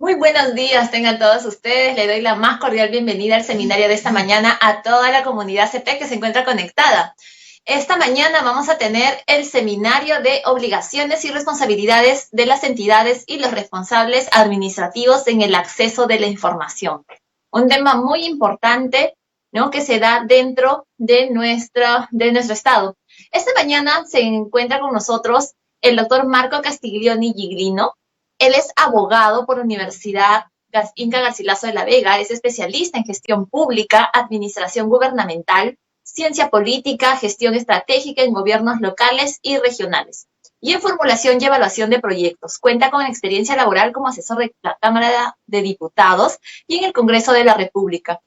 Muy buenos días, tengan todos ustedes. Le doy la más cordial bienvenida al seminario de esta mañana a toda la comunidad CP que se encuentra conectada. Esta mañana vamos a tener el seminario de obligaciones y responsabilidades de las entidades y los responsables administrativos en el acceso de la información. Un tema muy importante, ¿no?, que se da dentro de nuestro estado. Esta mañana se encuentra con nosotros el doctor Marco Castiglioni Giglino. Él es abogado por la Universidad Inca Garcilaso de la Vega, es especialista en gestión pública, administración gubernamental, ciencia política, gestión estratégica en gobiernos locales y regionales, y en formulación y evaluación de proyectos. Cuenta con experiencia laboral como asesor de la Cámara de Diputados y en el Congreso de la República.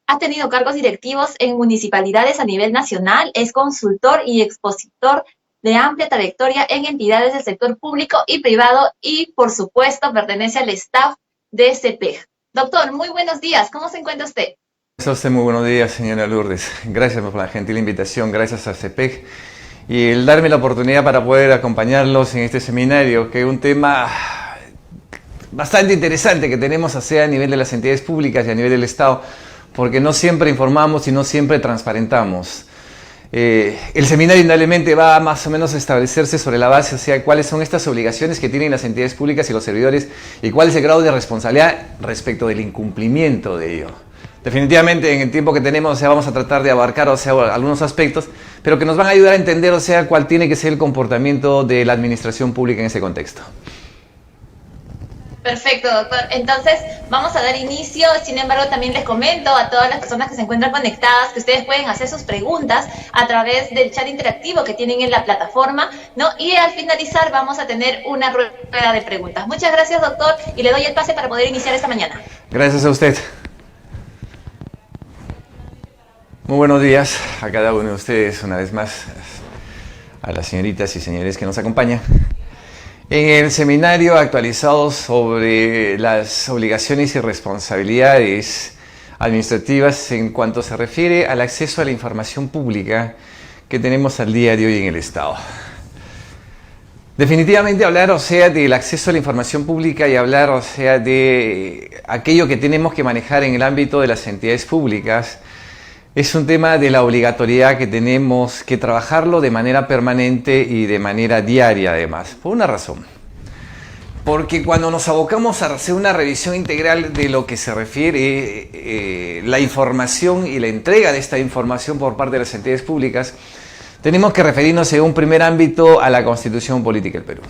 Ha tenido cargos directivos en municipalidades a nivel nacional, es consultor y expositor de amplia trayectoria en entidades del sector público y privado y, por supuesto, pertenece al staff de CPEG. Doctor, muy buenos días. ¿Cómo se encuentra usted? A usted muy buenos días, señora Lourdes. Gracias por la gentil invitación, gracias a CPEG y el darme la oportunidad para poder acompañarlos en este seminario, que es un tema bastante interesante que tenemos a nivel de las entidades públicas y a nivel del Estado, porque no siempre informamos y no siempre transparentamos. El seminario indudablemente va más o menos a establecerse sobre la base, o sea, cuáles son estas obligaciones que tienen las entidades públicas y los servidores y cuál es el grado de responsabilidad respecto del incumplimiento de ello. Definitivamente en el tiempo que tenemos, o sea, vamos a tratar de abarcar, o sea, algunos aspectos, pero que nos van a ayudar a entender, o sea, cuál tiene que ser el comportamiento de la administración pública en ese contexto. Perfecto, doctor. Entonces, vamos a dar inicio. Sin embargo, también les comento a todas las personas que se encuentran conectadas que ustedes pueden hacer sus preguntas a través del chat interactivo que tienen en la plataforma, ¿no? Y al finalizar vamos a tener una rueda de preguntas. Muchas gracias, doctor, y le doy el pase para poder iniciar esta mañana. Gracias a usted. Muy buenos días a cada uno de ustedes, una vez más, a las señoritas y señores que nos acompañan. En el seminario actualizado sobre las obligaciones y responsabilidades administrativas en cuanto se refiere al acceso a la información pública que tenemos al día de hoy en el Estado. Definitivamente hablar, o sea, del acceso a la información pública y hablar, o sea, de aquello que tenemos que manejar en el ámbito de las entidades públicas es un tema de la obligatoriedad que tenemos que trabajarlo de manera permanente y de manera diaria además, por una razón. Porque cuando nos abocamos a hacer una revisión integral de lo que se refiere la información y la entrega de esta información por parte de las entidades públicas, tenemos que referirnos en un primer ámbito a la Constitución Política del Perú.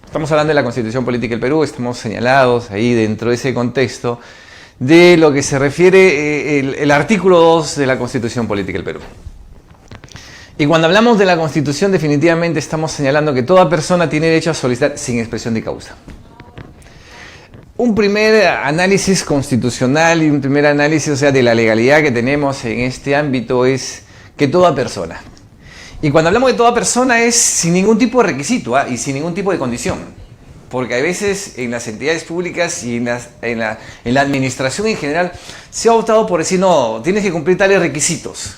Estamos hablando de la Constitución Política del Perú, estamos señalados ahí dentro de ese contexto de lo que se refiere el artículo 2 de la Constitución Política del Perú. Y cuando hablamos de la Constitución, definitivamente estamos señalando que toda persona tiene derecho a solicitar sin expresión de causa. Un primer análisis constitucional y un primer análisis, o sea, de la legalidad que tenemos en este ámbito es que toda persona. Y cuando hablamos de toda persona es sin ningún tipo de requisito y sin ningún tipo de condición. Porque a veces en las entidades públicas y en la administración en general se ha optado por decir, no, tienes que cumplir tales requisitos.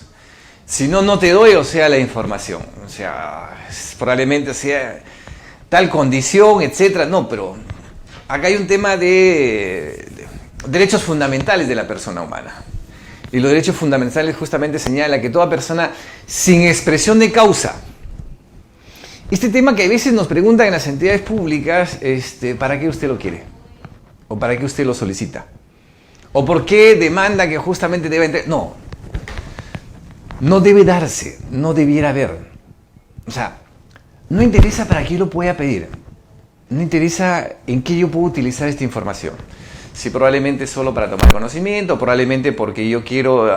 Si no, no te doy, o sea, la información. O sea, probablemente sea tal condición, etcétera. No, pero acá hay un tema de derechos fundamentales de la persona humana. Y los derechos fundamentales justamente señala que toda persona sin expresión de causa. Este tema que a veces nos preguntan en las entidades públicas, ¿para qué usted lo quiere? ¿O para qué usted lo solicita? ¿O por qué demanda que justamente debe entregar? No, no debe darse, no debiera haber. O sea, no interesa para qué lo pueda pedir. No interesa en qué yo puedo utilizar esta información. Si probablemente solo para tomar conocimiento, probablemente porque yo quiero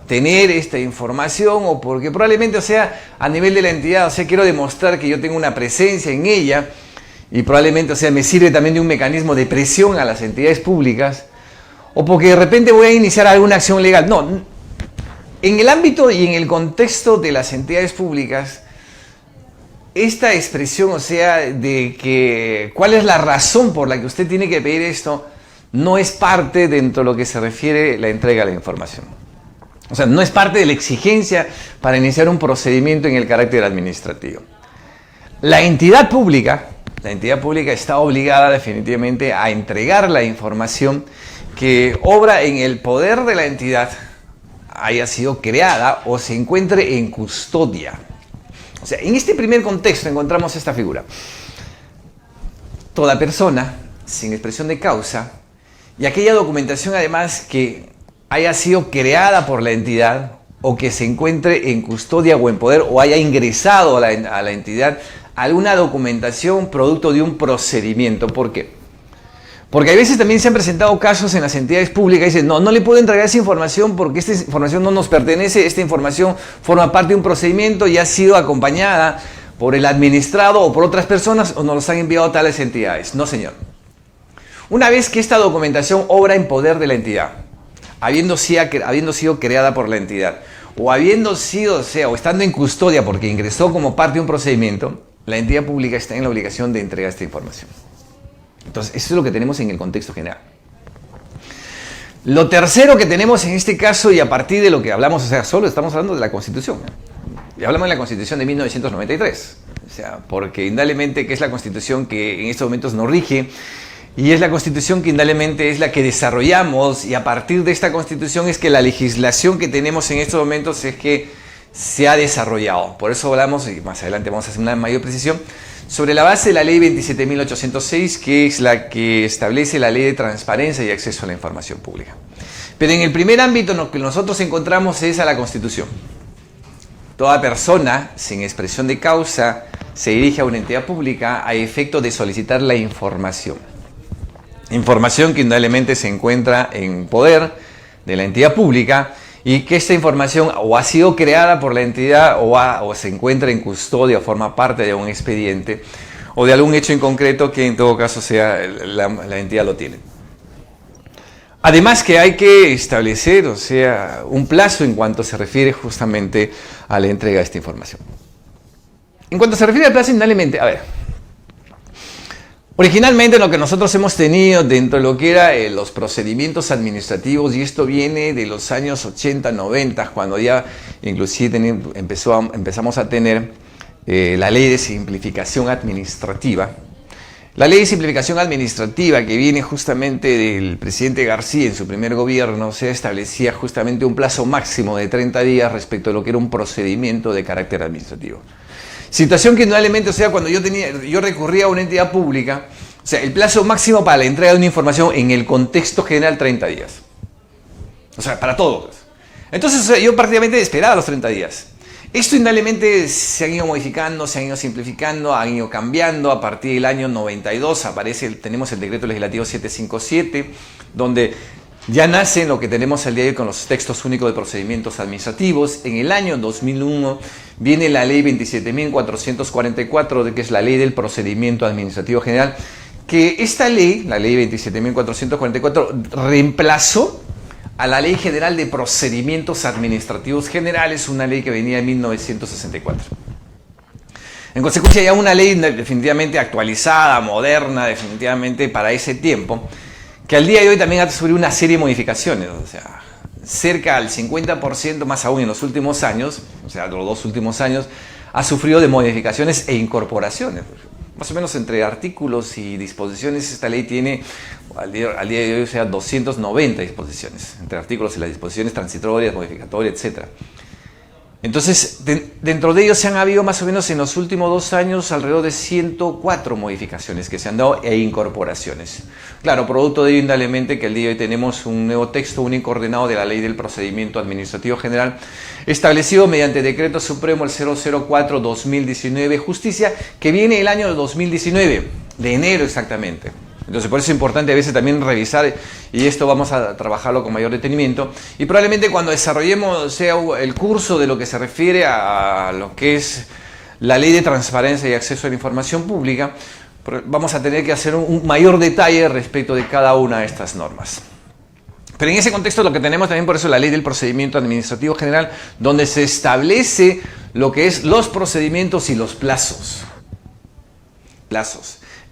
tener esta información o porque probablemente, o sea, a nivel de la entidad, o sea, quiero demostrar que yo tengo una presencia en ella y probablemente, o sea, me sirve también de un mecanismo de presión a las entidades públicas o porque de repente voy a iniciar alguna acción legal. No, en el ámbito y en el contexto de las entidades públicas, esta expresión, o sea, de que cuál es la razón por la que usted tiene que pedir esto, no es parte dentro de lo que se refiere la entrega de la información. O sea, no es parte de la exigencia para iniciar un procedimiento en el carácter administrativo. La entidad pública la entidad pública está obligada definitivamente a entregar la información que obra en el poder de la entidad, haya sido creada o se encuentre en custodia. O sea, en este primer contexto encontramos esta figura. Toda persona sin expresión de causa y aquella documentación además que haya sido creada por la entidad o que se encuentre en custodia o en poder o haya ingresado a la entidad alguna documentación producto de un procedimiento. ¿Por qué? Porque a veces también se han presentado casos en las entidades públicas y dicen, no le puedo entregar esa información porque esta información no nos pertenece, esta información forma parte de un procedimiento y ha sido acompañada por el administrado o por otras personas o nos los han enviado a tales entidades. No, señor. Una vez que esta documentación obra en poder de la entidad, habiendo sido creada por la entidad, o habiendo sido, o estando en custodia porque ingresó como parte de un procedimiento, la entidad pública está en la obligación de entregar esta información. Entonces, eso es lo que tenemos en el contexto general. Lo tercero que tenemos en este caso, y a partir de lo que hablamos, solo estamos hablando de la Constitución. Y hablamos de la Constitución de 1993. Porque indudablemente que es la Constitución que en estos momentos nos rige, y es la Constitución que indudablemente es la que desarrollamos, y a partir de esta Constitución es que la legislación que tenemos en estos momentos es que se ha desarrollado. Por eso hablamos, y más adelante vamos a hacer una mayor precisión, sobre la base de la Ley 27.806, que es la que establece la Ley de Transparencia y Acceso a la Información Pública. Pero en el primer ámbito en lo que nosotros encontramos es a la Constitución. Toda persona sin expresión de causa se dirige a una entidad pública a efecto de solicitar la información. Información que indudablemente se encuentra en poder de la entidad pública y que esta información o ha sido creada por la entidad o se encuentra en custodia o forma parte de un expediente o de algún hecho en concreto que en todo caso la entidad lo tiene. Además que hay que establecer, un plazo en cuanto se refiere justamente a la entrega de esta información. En cuanto se refiere al plazo, indudablemente, originalmente lo que nosotros hemos tenido dentro de lo que eran los procedimientos administrativos, y esto viene de los años 80, 90, cuando ya inclusive empezamos a tener la ley de simplificación administrativa. La ley de simplificación administrativa que viene justamente del presidente García en su primer gobierno, se establecía justamente un plazo máximo de 30 días respecto a lo que era un procedimiento de carácter administrativo. Situación que indudablemente, cuando yo recurría a una entidad pública, el plazo máximo para la entrega de una información en el contexto general 30 días. Para todos. Entonces yo prácticamente esperaba los 30 días. Esto indudablemente se han ido modificando, se han ido simplificando, han ido cambiando. A partir del año 92 tenemos el decreto legislativo 757, donde ya nace lo que tenemos al día de hoy con los textos únicos de procedimientos administrativos. En el año 2001 viene la ley 27.444, que es la ley del procedimiento administrativo general, que esta ley, la ley 27.444, reemplazó a la Ley General de Procedimientos Administrativos Generales, una ley que venía en 1964. En consecuencia, ya una ley definitivamente actualizada, moderna, definitivamente para ese tiempo, que al día de hoy también ha sufrido una serie de modificaciones, cerca del 50%, más aún en los últimos años, los 2 últimos años, ha sufrido de modificaciones e incorporaciones. Más o menos entre artículos y disposiciones, esta ley tiene al día de hoy 290 disposiciones, entre artículos y las disposiciones transitorias, modificatorias, etc. Entonces, dentro de ellos se han habido más o menos en los últimos 2 años alrededor de 104 modificaciones que se han dado e incorporaciones. Claro, producto de ello, indudablemente, que al día de hoy tenemos un nuevo texto único ordenado de la Ley del Procedimiento Administrativo General, establecido mediante Decreto Supremo el 004/2019, Justicia, que viene el año 2019, de enero exactamente. Entonces, por eso es importante a veces también revisar, y esto vamos a trabajarlo con mayor detenimiento, y probablemente cuando desarrollemos el curso de lo que se refiere a lo que es la Ley de Transparencia y Acceso a la Información Pública, vamos a tener que hacer un mayor detalle respecto de cada una de estas normas. Pero en ese contexto lo que tenemos también, por eso, la Ley del Procedimiento Administrativo General, donde se establece lo que es los procedimientos y los plazos.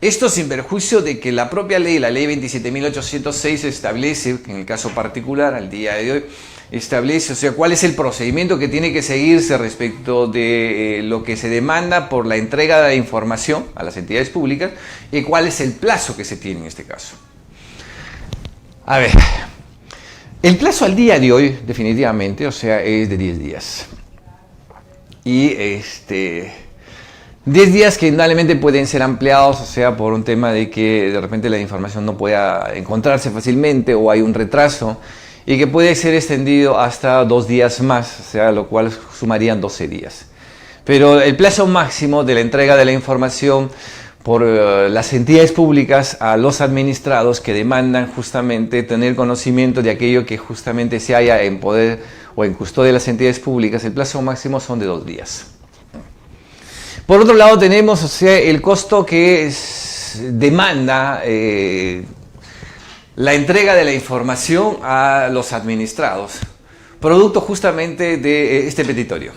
Esto sin perjuicio de que la propia ley, la ley 27.806, establece, en el caso particular, al día de hoy, establece, o sea, cuál es el procedimiento que tiene que seguirse respecto de lo que se demanda por la entrega de la información a las entidades públicas y cuál es el plazo que se tiene en este caso. A ver, el plazo al día de hoy, definitivamente, o sea, es de 10 días. Y 10 días que indudablemente pueden ser ampliados, o sea, por un tema de que de repente la información no pueda encontrarse fácilmente o hay un retraso, y que puede ser extendido hasta 2 días más, o sea, lo cual sumarían 12 días. Pero el plazo máximo de la entrega de la información por las entidades públicas a los administrados que demandan justamente tener conocimiento de aquello que justamente se haya en poder o en custodia de las entidades públicas, el plazo máximo son de 2 días. Por otro lado tenemos, o sea, el costo que demanda la entrega de la información a los administrados, producto justamente de este petitorio.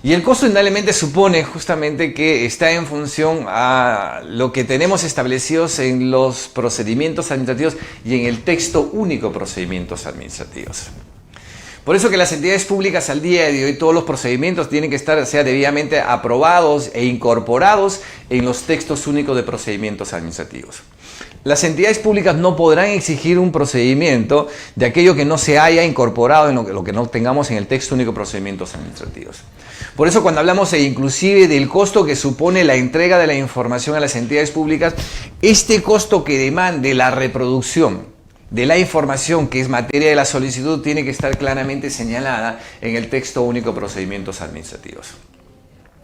Y el costo indudablemente supone justamente que está en función a lo que tenemos establecidos en los procedimientos administrativos y en el texto único de procedimientos administrativos. Por eso que las entidades públicas al día de hoy, todos los procedimientos tienen que estar, o sea, debidamente aprobados e incorporados en los textos únicos de procedimientos administrativos. Las entidades públicas no podrán exigir un procedimiento de aquello que no se haya incorporado en lo que no tengamos en el texto único de procedimientos administrativos. Por eso cuando hablamos inclusive del costo que supone la entrega de la información a las entidades públicas, este costo que demande la reproducción de la información que es materia de la solicitud tiene que estar claramente señalada en el texto único de procedimientos administrativos.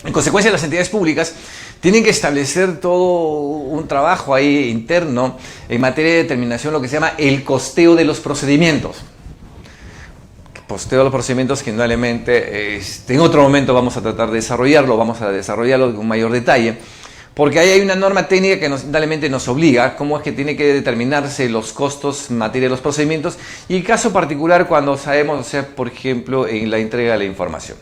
En consecuencia, las entidades públicas tienen que establecer todo un trabajo ahí interno en materia de determinación, lo que se llama el costeo de los procedimientos. Costeo de los procedimientos que indudablemente en otro momento vamos a tratar de desarrollarlo, con mayor detalle. Porque ahí hay una norma técnica que indudablemente nos obliga cómo es que tiene que determinarse los costos en materia de los procedimientos y el caso particular cuando sabemos, o sea, por ejemplo, en la entrega de la información.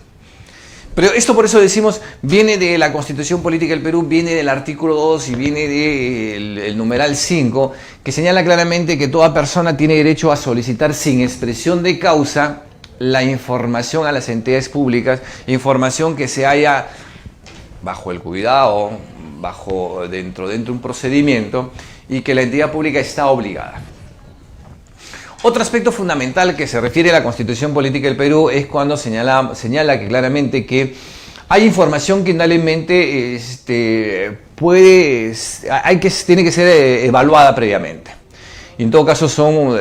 Pero esto por eso decimos, viene de la Constitución Política del Perú, viene del artículo 2 y viene del numeral 5, que señala claramente que toda persona tiene derecho a solicitar sin expresión de causa la información a las entidades públicas, información que se haya bajo el cuidado, dentro de un procedimiento y que la entidad pública está obligada. Otro aspecto fundamental que se refiere a la Constitución Política del Perú es cuando señala que claramente que hay información que indudablemente tiene que ser evaluada previamente. Y en todo caso son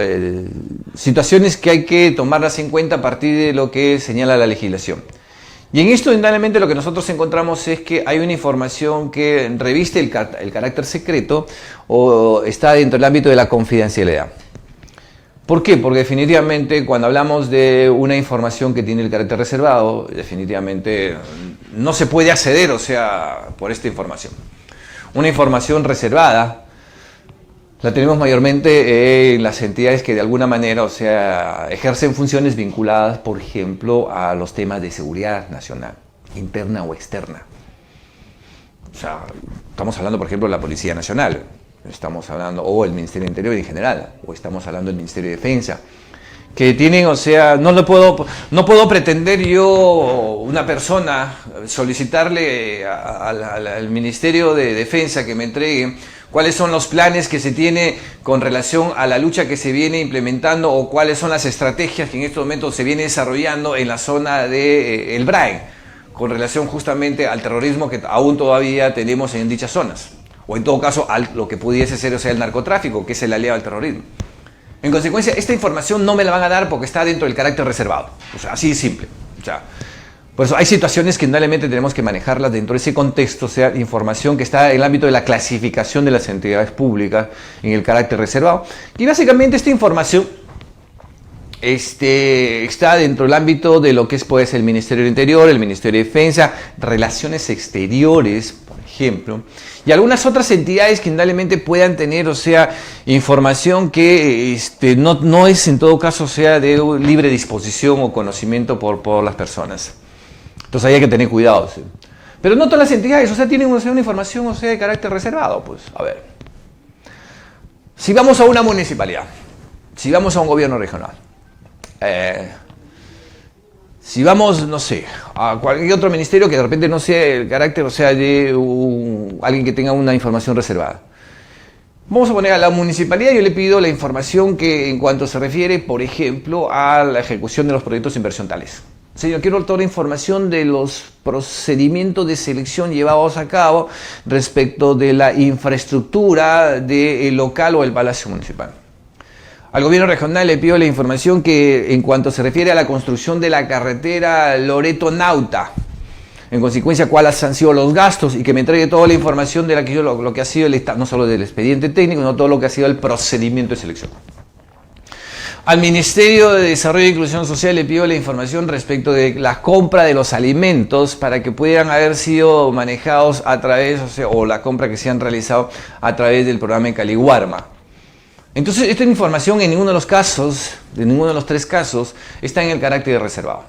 situaciones que hay que tomarlas en cuenta a partir de lo que señala la legislación. Y en esto, indudablemente, lo que nosotros encontramos es que hay una información que reviste el carácter secreto o está dentro del ámbito de la confidencialidad. ¿Por qué? Porque definitivamente cuando hablamos de una información que tiene el carácter reservado, definitivamente no se puede acceder, o sea, por esta información. Una información reservada la tenemos mayormente en las entidades que de alguna manera, o sea, ejercen funciones vinculadas, por ejemplo, a los temas de seguridad nacional, interna o externa. O sea, estamos hablando, por ejemplo, de la Policía Nacional, estamos hablando, o el Ministerio del Interior en general, o estamos hablando del Ministerio de Defensa, que tienen, o sea, no puedo pretender yo, una persona, solicitarle al Ministerio de Defensa que me entregue cuáles son los planes que se tiene con relación a la lucha que se viene implementando o cuáles son las estrategias que en estos momentos se viene desarrollando en la zona de El Brain, con relación justamente al terrorismo que aún todavía tenemos en dichas zonas, o en todo caso a lo que pudiese ser, o sea, el narcotráfico, que es el aliado al terrorismo. En consecuencia, esta información no me la van a dar porque está dentro del carácter reservado, o sea, así de simple. O sea, por eso hay situaciones que indudablemente tenemos que manejarlas dentro de ese contexto, o sea, información que está en el ámbito de la clasificación de las entidades públicas en el carácter reservado. Y básicamente esta información está dentro del ámbito de lo que puede ser el Ministerio del Interior, el Ministerio de Defensa, Relaciones Exteriores, por ejemplo, y algunas otras entidades que indudablemente puedan tener, o sea, información que no es en todo caso, o sea, de libre disposición o conocimiento por las personas. Entonces ahí hay que tener cuidado, ¿sí? Pero no todas las entidades, o sea, tienen una información, o sea, de carácter reservado, pues, a ver. Si vamos a una municipalidad, si vamos a un gobierno regional, Si vamos, no sé, a cualquier otro ministerio que de repente no sea el carácter, o sea, de alguien que tenga una información reservada. Vamos a poner a la municipalidad, yo le pido la información que en cuanto se refiere, por ejemplo, a la ejecución de los proyectos de inversión tales. Señor, quiero toda la información de los procedimientos de selección llevados a cabo respecto de la infraestructura del local o el palacio municipal. Al gobierno regional le pido la información que en cuanto se refiere a la construcción de la carretera Loreto-Nauta, en consecuencia cuáles han sido los gastos y que me entregue toda la información de lo que ha sido no solo del expediente técnico, sino todo lo que ha sido el procedimiento de selección. Al Ministerio de Desarrollo e Inclusión Social le pido la información respecto de la compra de los alimentos para que puedan haber sido manejados a través, o la compra que se han realizado a través del programa Caliwarma. Entonces, esta información en ninguno de los casos, de ninguno de los tres casos, está en el carácter reservado.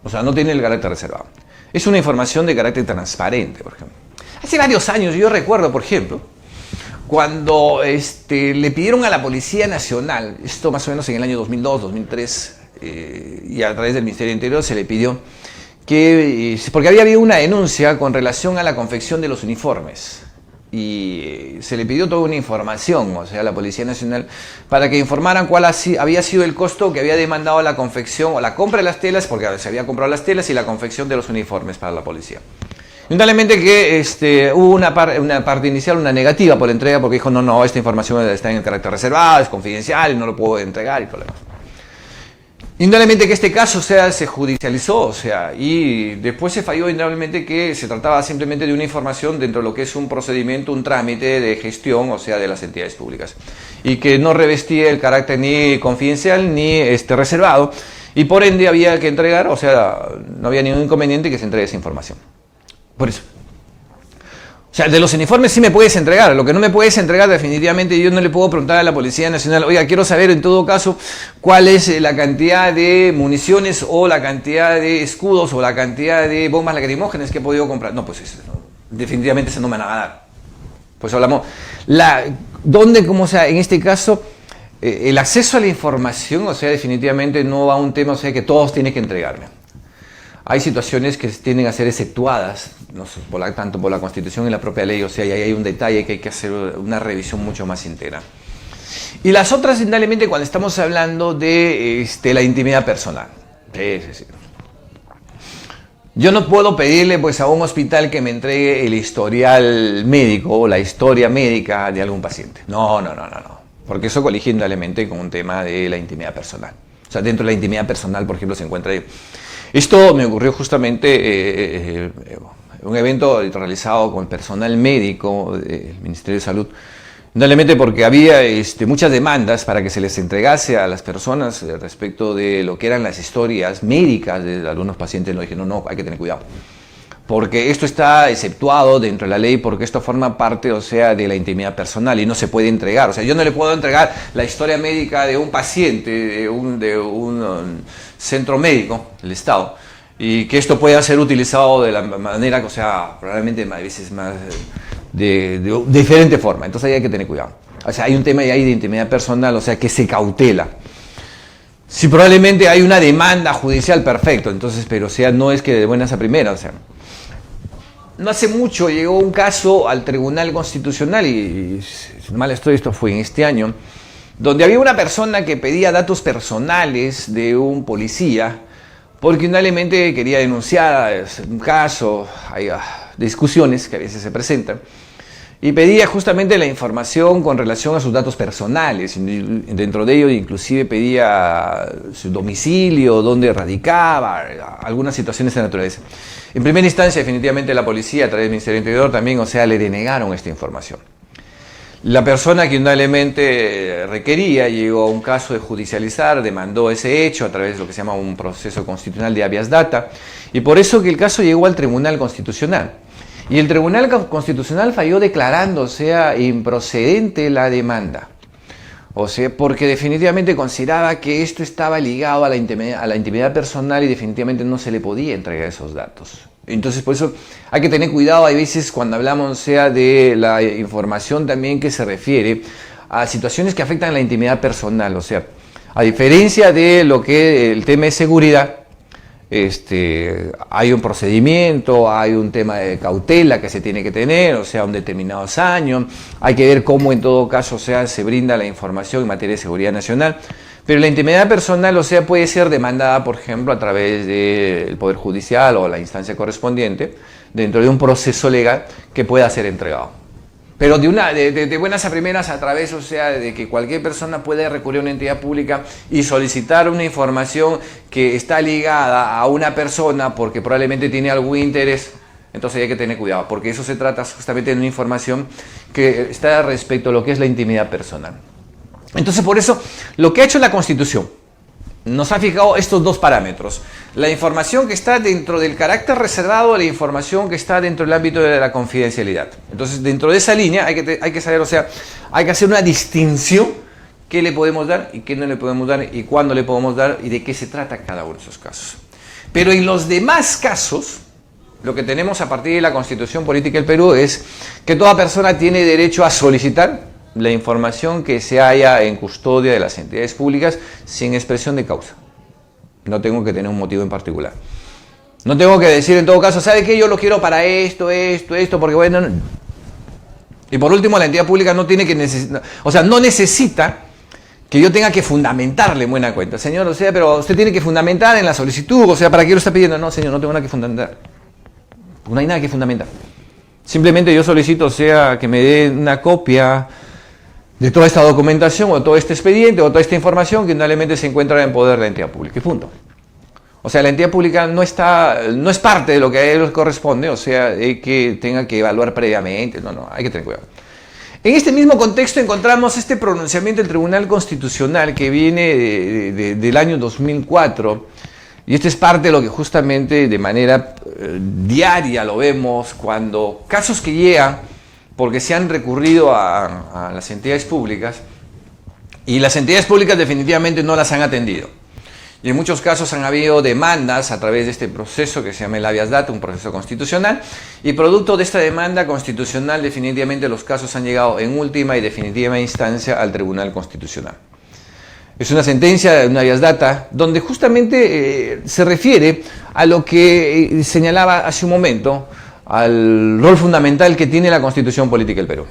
O sea, no tiene el carácter reservado. Es una información de carácter transparente, por ejemplo. Hace varios años, yo recuerdo, por ejemplo, cuando le pidieron a la Policía Nacional, esto más o menos en el año 2002, 2003, y a través del Ministerio del Interior se le pidió que, porque había habido una denuncia con relación a la confección de los uniformes, y se le pidió toda una información, o sea, a la Policía Nacional, para que informaran cuál había sido el costo que había demandado la confección o la compra de las telas, porque se había comprado las telas y la confección de los uniformes para la policía. Indudablemente que hubo una parte inicial, una negativa por la entrega, porque dijo, no, esta información está en el carácter reservado, es confidencial y no lo puedo entregar y problemas. Indudablemente que este caso se judicializó, y después se falló indudablemente que se trataba simplemente de una información dentro de lo que es un procedimiento, un trámite de gestión, de las entidades públicas, y que no revestía el carácter ni confidencial ni reservado, y por ende había que entregar, no había ningún inconveniente que se entregue esa información. Por eso. De los uniformes sí me puedes entregar, lo que no me puedes entregar definitivamente yo no le puedo preguntar a la Policía Nacional, oiga, quiero saber en todo caso cuál es la cantidad de municiones o la cantidad de escudos o la cantidad de bombas lacrimógenas que he podido comprar. No, pues definitivamente eso no me van a dar. Pues hablamos, en este caso, el acceso a la información, definitivamente no va a un tema, que todos tienen que entregarme. Hay situaciones que tienden a ser exceptuadas, tanto por la Constitución y la propia ley, ahí hay un detalle que hay que hacer una revisión mucho más entera. Y las otras, indudablemente, cuando estamos hablando de la intimidad personal. Sí. Yo no puedo pedirle a un hospital que me entregue el historial médico o la historia médica de algún paciente. No. Porque eso colige indudablemente con un tema de la intimidad personal. Dentro de la intimidad personal, por ejemplo, se encuentra ahí. Esto me ocurrió justamente un evento realizado con personal médico del Ministerio de Salud, indudablemente porque había muchas demandas para que se les entregase a las personas respecto de lo que eran las historias médicas de algunos pacientes. Dije, no, hay que tener cuidado, porque esto está exceptuado dentro de la ley, porque esto forma parte, de la intimidad personal y no se puede entregar. Yo no le puedo entregar la historia médica de un paciente, de un centro médico del Estado, y que esto pueda ser utilizado de la manera, probablemente a veces más de diferente forma. Entonces ahí hay que tener cuidado. Hay un tema ahí de intimidad personal, que se cautela. Si probablemente hay una demanda judicial, perfecto, entonces, pero no es que de buenas a primeras, no hace mucho llegó un caso al Tribunal Constitucional, y si mal estoy, esto fue en este año, donde había una persona que pedía datos personales de un policía, porque indudablemente quería denunciar un caso, hay discusiones que a veces se presentan, y pedía justamente la información con relación a sus datos personales. Dentro de ello inclusive pedía su domicilio, dónde radicaba, algunas situaciones de naturaleza. En primera instancia, definitivamente la policía, a través del Ministerio del Interior también, le denegaron esta información. La persona que indudablemente requería llegó a un caso de judicializar, demandó ese hecho a través de lo que se llama un proceso constitucional de habeas data, y por eso que el caso llegó al Tribunal Constitucional. Y el Tribunal Constitucional falló declarando, improcedente la demanda. Porque definitivamente consideraba que esto estaba ligado a la intimidad personal y definitivamente no se le podía entregar esos datos. Entonces, por eso hay que tener cuidado, hay veces cuando hablamos de la información también que se refiere a situaciones que afectan la intimidad personal. A diferencia de lo que el tema de seguridad, hay un procedimiento, hay un tema de cautela que se tiene que tener, o sea, un determinados años, hay que ver cómo en todo caso, o sea, se brinda la información en materia de seguridad nacional. Pero la intimidad personal, o sea, puede ser demandada, por ejemplo, a través del Poder Judicial o la instancia correspondiente, dentro de un proceso legal que pueda ser entregado. Pero de buenas a primeras, a través, o sea, de que cualquier persona puede recurrir a una entidad pública y solicitar una información que está ligada a una persona porque probablemente tiene algún interés, entonces hay que tener cuidado, porque eso se trata justamente de una información que está respecto a lo que es la intimidad personal. Entonces, por eso, lo que ha hecho la Constitución, nos ha fijado estos dos parámetros. La información que está dentro del carácter reservado, la información que está dentro del ámbito de la confidencialidad. Entonces, dentro de esa línea hay que saber, o sea, hay que hacer una distinción, qué le podemos dar y qué no le podemos dar y cuándo le podemos dar y de qué se trata cada uno de esos casos. Pero en los demás casos, lo que tenemos a partir de la Constitución Política del Perú es que toda persona tiene derecho a solicitar la información que se halla en custodia de las entidades públicas sin expresión de causa. No tengo que tener un motivo en particular. No tengo que decir en todo caso, ¿sabe qué? Yo lo quiero para esto, porque bueno... No. Y por último, la entidad pública no tiene que necesitar, o sea, no necesita que yo tenga que fundamentarle en buena cuenta. Señor, o sea, pero usted tiene que fundamentar en la solicitud, o sea, ¿para qué lo está pidiendo? No, señor, no tengo nada que fundamentar. No hay nada que fundamentar. Simplemente yo solicito, o sea, que me dé una copia de toda esta documentación o todo este expediente o toda esta información que indudablemente se encuentra en poder de la entidad pública. Y punto. O sea, la entidad pública no es parte de lo que a ellos corresponde, o sea, que tenga que evaluar previamente. No, hay que tener cuidado. En este mismo contexto encontramos este pronunciamiento del Tribunal Constitucional que viene del año 2004, y este es parte de lo que justamente de manera diaria lo vemos cuando casos que llegan porque se han recurrido a las entidades públicas y las entidades públicas definitivamente no las han atendido. Y en muchos casos han habido demandas a través de este proceso que se llama el habeas data, un proceso constitucional, y producto de esta demanda constitucional definitivamente los casos han llegado en última y definitiva instancia al Tribunal Constitucional. Es una sentencia de un habeas data donde justamente se refiere a lo que señalaba hace un momento, al rol fundamental que tiene la Constitución Política del Perú.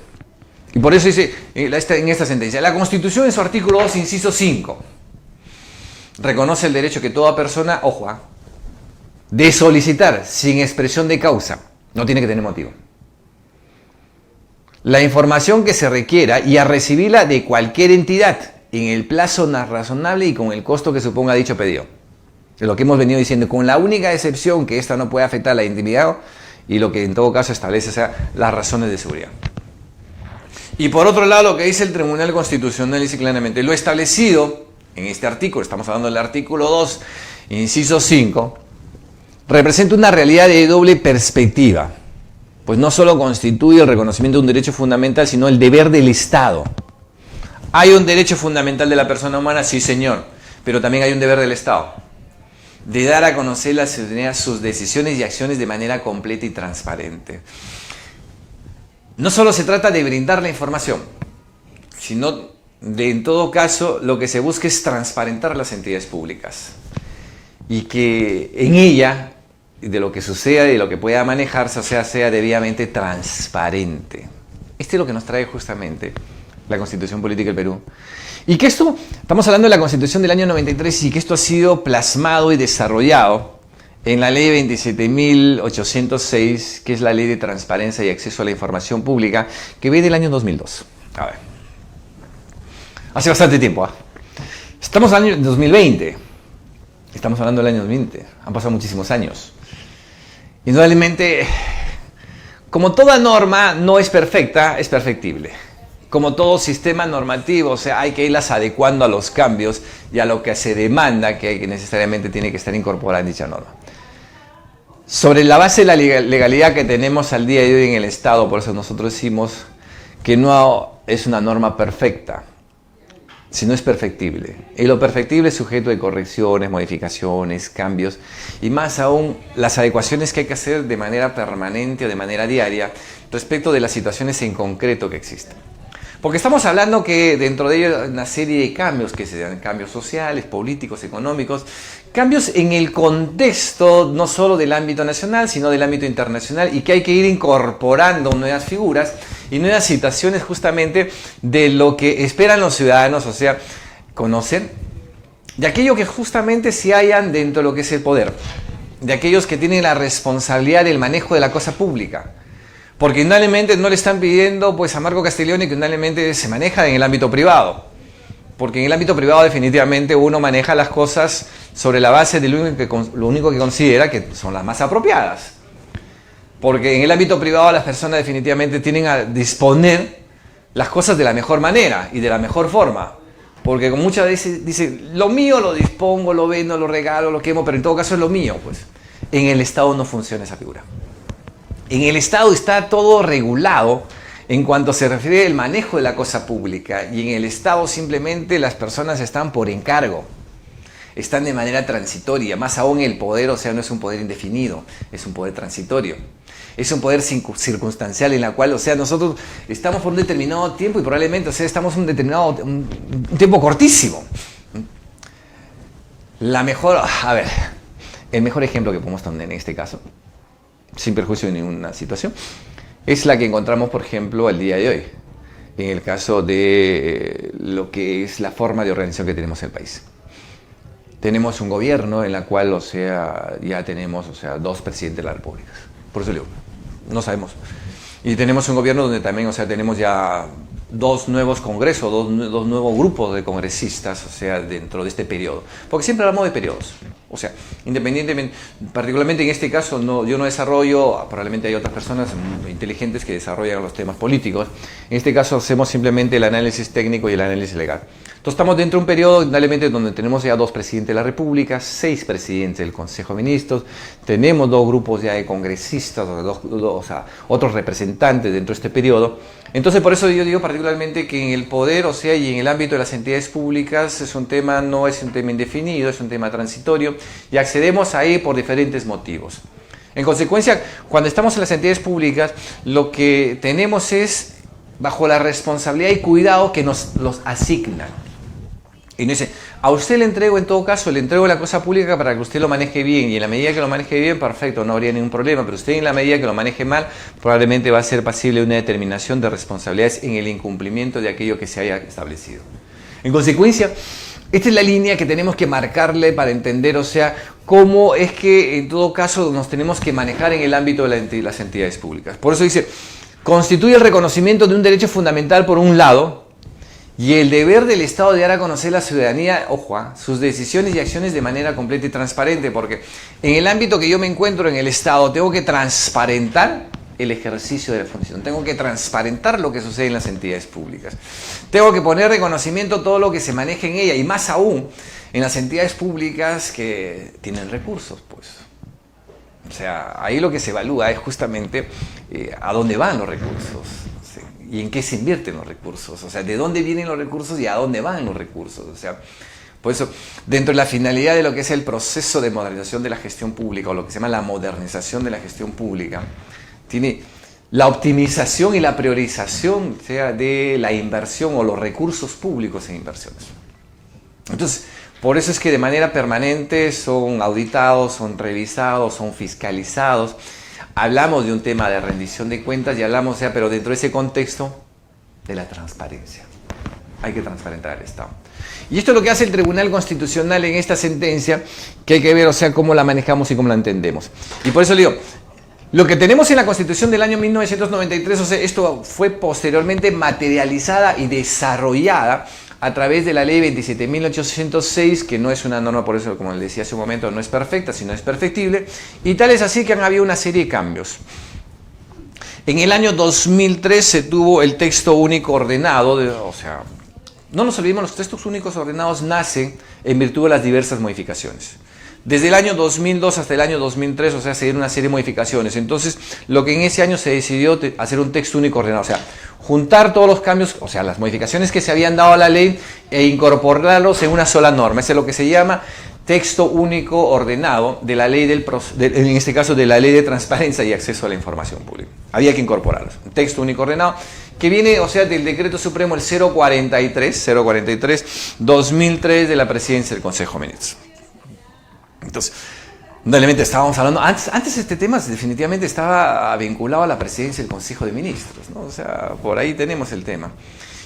Y por eso dice en esta sentencia, la Constitución en su artículo 2, inciso 5, reconoce el derecho que toda persona, ojo, de solicitar sin expresión de causa, no tiene que tener motivo, la información que se requiera y a recibirla de cualquier entidad en el plazo razonable y con el costo que suponga dicho pedido. Es lo que hemos venido diciendo, con la única excepción que esta no puede afectar la intimidad y lo que en todo caso establece, o sea, las razones de seguridad. Y por otro lado, lo que dice el Tribunal Constitucional dice claramente, lo establecido en este artículo, estamos hablando del artículo 2, inciso 5, representa una realidad de doble perspectiva, pues no solo constituye el reconocimiento de un derecho fundamental, sino el deber del Estado. ¿Hay un derecho fundamental de la persona humana? Sí, señor, pero también hay un deber del Estado, de dar a conocer a la ciudadanía sus decisiones y acciones de manera completa y transparente. No solo se trata de brindar la información, sino de, en todo caso, lo que se busca es transparentar las entidades públicas y que en ella, de lo que suceda y de lo que pueda manejarse, o sea debidamente transparente. Este es lo que nos trae justamente la Constitución Política del Perú. Y que esto, estamos hablando de la Constitución del año 93 y que esto ha sido plasmado y desarrollado en la Ley 27.806, que es la Ley de Transparencia y Acceso a la Información Pública, que viene del año 2002. A ver. Hace bastante tiempo. Estamos en el año 2020. Estamos hablando del año 2020. Han pasado muchísimos años. Indudablemente, como toda norma no es perfecta, es perfectible. Como todo sistema normativo, o sea, hay que irlas adecuando a los cambios y a lo que se demanda que necesariamente tiene que estar incorporada en dicha norma. Sobre la base de la legalidad que tenemos al día de hoy en el Estado, por eso nosotros decimos que no es una norma perfecta, sino es perfectible. Y lo perfectible es sujeto de correcciones, modificaciones, cambios, y más aún las adecuaciones que hay que hacer de manera permanente o de manera diaria respecto de las situaciones en concreto que existen. Porque estamos hablando que dentro de ello hay una serie de cambios que se dan, cambios sociales, políticos, económicos, cambios en el contexto no solo del ámbito nacional, sino del ámbito internacional, y que hay que ir incorporando nuevas figuras y nuevas situaciones justamente de lo que esperan los ciudadanos, o sea, conocer de aquello que justamente se hallan dentro de lo que es el poder, de aquellos que tienen la responsabilidad del manejo de la cosa pública. Porque indudablemente no le están pidiendo pues, a Marco Castiglione que indudablemente se maneja en el ámbito privado. Porque en el ámbito privado definitivamente uno maneja las cosas sobre la base de lo único que considera que son las más apropiadas. Porque en el ámbito privado las personas definitivamente tienen a disponer las cosas de la mejor manera y de la mejor forma. Porque muchas veces dicen, lo mío lo dispongo, lo vendo, lo regalo, lo quemo, pero en todo caso es lo mío. Pues en el Estado no funciona esa figura. En el Estado está todo regulado en cuanto se refiere al manejo de la cosa pública, y en el Estado simplemente las personas están por encargo, están de manera transitoria, más aún el poder, o sea, no es un poder indefinido, es un poder transitorio, es un poder circunstancial en la cual, o sea, nosotros estamos por un determinado tiempo y probablemente, o sea, estamos un tiempo cortísimo. El mejor ejemplo que podemos tener en este caso, sin perjuicio de ninguna situación, es la que encontramos, por ejemplo, el día de hoy, en el caso de lo que es la forma de organización que tenemos en el país. Tenemos un gobierno en la cual, o sea, ya tenemos, o sea, 2 presidentes de la República. Por eso digo, no sabemos. Y tenemos un gobierno donde también, o sea, tenemos ya 2 nuevos congresos, dos nuevos grupos de congresistas, o sea, dentro de este periodo. Porque siempre hablamos de periodos. O sea, independientemente, particularmente en este caso, yo no desarrollo, probablemente hay otras personas inteligentes que desarrollan los temas políticos. En este caso hacemos simplemente el análisis técnico y el análisis legal. Entonces estamos dentro de un periodo, indudablemente, donde tenemos ya 2 presidentes de la República, 6 presidentes del Consejo de Ministros, tenemos 2 grupos ya de congresistas, o sea, otros representantes dentro de este periodo. Entonces, por eso yo digo particularmente que en el poder, o sea, y en el ámbito de las entidades públicas, no es un tema indefinido, es un tema transitorio, y accedemos ahí por diferentes motivos. En consecuencia, cuando estamos en las entidades públicas, lo que tenemos es bajo la responsabilidad y cuidado que nos los asignan. Y nos dice, a usted le entrego, en todo caso, le entrego la cosa pública para que usted lo maneje bien, y en la medida que lo maneje bien, perfecto, no habría ningún problema, pero usted en la medida que lo maneje mal, probablemente va a ser pasible una determinación de responsabilidades en el incumplimiento de aquello que se haya establecido. En consecuencia, esta es la línea que tenemos que marcarle para entender, o sea, cómo es que en todo caso nos tenemos que manejar en el ámbito de las entidades públicas. Por eso dice, constituye el reconocimiento de un derecho fundamental por un lado, y el deber del Estado de dar a conocer a la ciudadanía, ojo, sus decisiones y acciones de manera completa y transparente, porque en el ámbito que yo me encuentro en el Estado tengo que transparentar el ejercicio de la función, tengo que transparentar lo que sucede en las entidades públicas, tengo que poner reconocimiento a todo lo que se maneja en ella, y más aún en las entidades públicas que tienen recursos, pues. O sea, ahí lo que se evalúa es justamente a dónde van los recursos, ¿sí? Y en qué se invierten los recursos, o sea, de dónde vienen los recursos y a dónde van los recursos. O sea, por eso, dentro de la finalidad de lo que es el proceso de modernización de la gestión pública, o lo que se llama la modernización de la gestión pública, tiene la optimización y la priorización, o sea, de la inversión o los recursos públicos en inversiones. Entonces, por eso es que de manera permanente son auditados, son revisados, son fiscalizados. Hablamos de un tema de rendición de cuentas y hablamos, o sea, pero dentro de ese contexto de la transparencia. Hay que transparentar el Estado. Y esto es lo que hace el Tribunal Constitucional en esta sentencia, que hay que ver, o sea, cómo la manejamos y cómo la entendemos. Y por eso le digo, lo que tenemos en la Constitución del año 1993, o sea, esto fue posteriormente materializada y desarrollada a través de la ley 27.806, que no es una norma, por eso, como les decía hace un momento, no es perfecta, sino es perfectible, y tal es así que han habido una serie de cambios. En el año 2003 se tuvo el texto único ordenado, o sea, no nos olvidemos, los textos únicos ordenados nacen en virtud de las diversas modificaciones. Desde el año 2002 hasta el año 2003, o sea, se dieron una serie de modificaciones. Entonces, lo que en ese año se decidió hacer un texto único ordenado, o sea, juntar todos los cambios, o sea, las modificaciones que se habían dado a la ley e incorporarlos en una sola norma. Ese es lo que se llama texto único ordenado de la ley en este caso de la Ley de Transparencia y Acceso a la Información Pública. Había que incorporarlos. Un texto único ordenado que viene, o sea, del decreto supremo el 043-2003 de la presidencia del Consejo de Ministros. Entonces, realmente estábamos hablando, antes este tema definitivamente estaba vinculado a la presidencia del Consejo de Ministros, ¿no? O sea, por ahí tenemos el tema.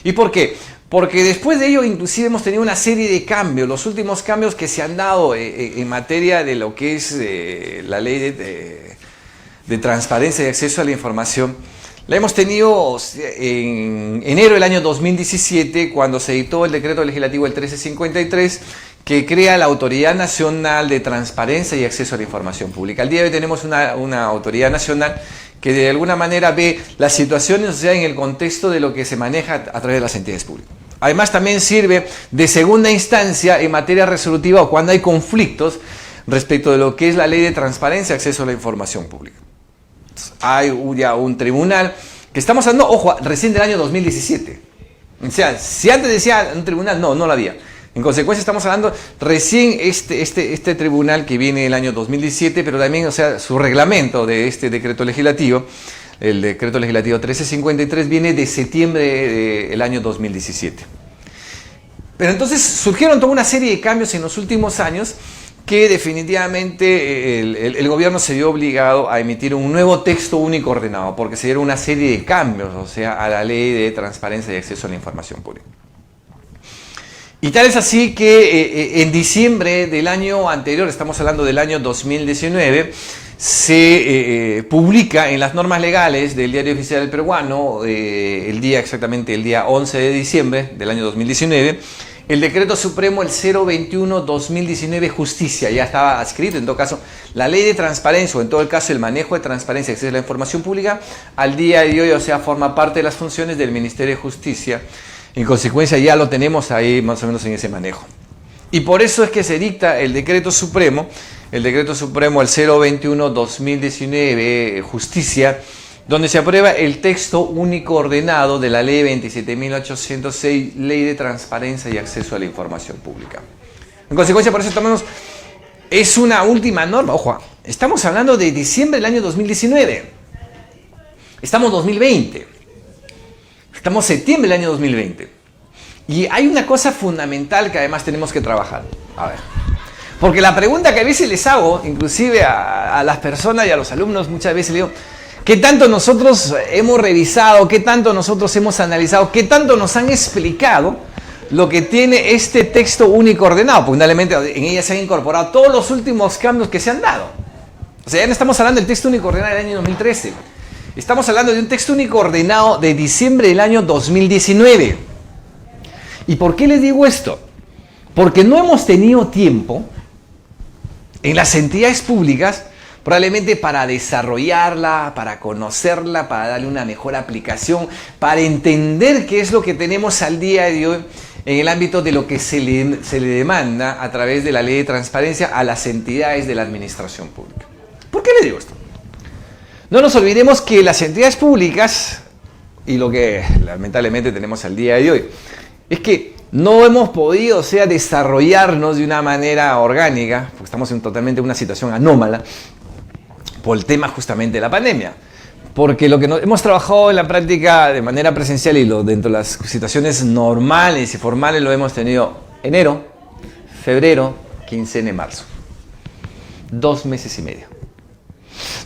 ¿Y por qué? Porque después de ello inclusive hemos tenido una serie de cambios, los últimos cambios que se han dado en materia de lo que es la ley de transparencia y acceso a la información. La hemos tenido en enero del año 2017, cuando se editó el decreto legislativo el 1353, que crea la Autoridad Nacional de Transparencia y Acceso a la Información Pública. Al día de hoy tenemos una autoridad nacional que de alguna manera ve las situaciones, o sea, en el contexto de lo que se maneja a través de las entidades públicas. Además, también sirve de segunda instancia en materia resolutiva o cuando hay conflictos respecto de lo que es la Ley de Transparencia y Acceso a la Información Pública. Hay ya un tribunal que estamos hablando, ojo, recién del año 2017. O sea, si antes decía un tribunal, no lo había. En consecuencia estamos hablando recién este tribunal que viene el año 2017, pero también, o sea, su reglamento de este decreto legislativo, el decreto legislativo 1353, viene de septiembre del año 2017. Pero entonces surgieron toda una serie de cambios en los últimos años que definitivamente el gobierno se vio obligado a emitir un nuevo texto único ordenado, porque se dieron una serie de cambios, o sea, a la ley de transparencia y acceso a la información pública. Y tal es así que en diciembre del año anterior, estamos hablando del año 2019, se publica en las normas legales del Diario Oficial del Peruano, exactamente el día 11 de diciembre del año 2019, el decreto supremo el 021-2019 Justicia. Ya estaba adscrito, en todo caso, la ley de transparencia, o en todo el caso el manejo de transparencia y acceso a la información pública, al día de hoy, o sea, forma parte de las funciones del Ministerio de Justicia. En consecuencia, ya lo tenemos ahí más o menos en ese manejo. Y por eso es que se dicta el decreto supremo el 021-2019 Justicia, donde se aprueba el texto único ordenado de la Ley 27.806, Ley de Transparencia y Acceso a la Información Pública. En consecuencia, por eso es una última norma. Ojo, estamos hablando de diciembre del año 2019. Estamos 2020. Estamos septiembre del año 2020. Y hay una cosa fundamental que además tenemos que trabajar. A ver. Porque la pregunta que a veces les hago, inclusive a las personas y a los alumnos, muchas veces les digo, ¿qué tanto nosotros hemos revisado? ¿Qué tanto nosotros hemos analizado? ¿Qué tanto nos han explicado lo que tiene este texto único ordenado? Porque indudablemente en ella se han incorporado todos los últimos cambios que se han dado. O sea, ya no estamos hablando del texto único ordenado del año 2013. Estamos hablando de un texto único ordenado de diciembre del año 2019. ¿Y por qué les digo esto? Porque no hemos tenido tiempo en las entidades públicas probablemente para desarrollarla, para conocerla, para darle una mejor aplicación, para entender qué es lo que tenemos al día de hoy en el ámbito de lo que se le demanda a través de la ley de transparencia a las entidades de la administración pública. ¿Por qué le digo esto? No nos olvidemos que las entidades públicas, y lo que lamentablemente tenemos al día de hoy, es que no hemos podido, desarrollarnos de una manera orgánica, porque estamos en totalmente una situación anómala, por el tema justamente de la pandemia. Porque lo que hemos trabajado en la práctica de manera presencial y dentro de las situaciones normales y formales lo hemos tenido enero, febrero, quincena y marzo. 2 meses y medio.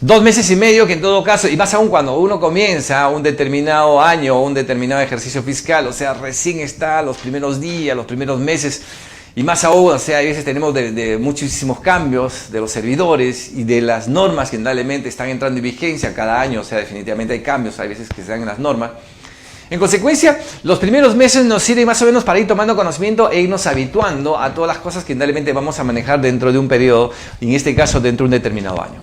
2 meses y medio que en todo caso, y más aún cuando uno comienza un determinado año o un determinado ejercicio fiscal, o sea, recién está los primeros días, los primeros meses, y más aún, o sea, a veces tenemos de muchísimos cambios de los servidores y de las normas que indudablemente están entrando en vigencia cada año, o sea, definitivamente hay cambios, hay veces que se dan en las normas. En consecuencia, los primeros meses nos sirven más o menos para ir tomando conocimiento e irnos habituando a todas las cosas que indudablemente vamos a manejar dentro de un periodo, en este caso dentro de un determinado año.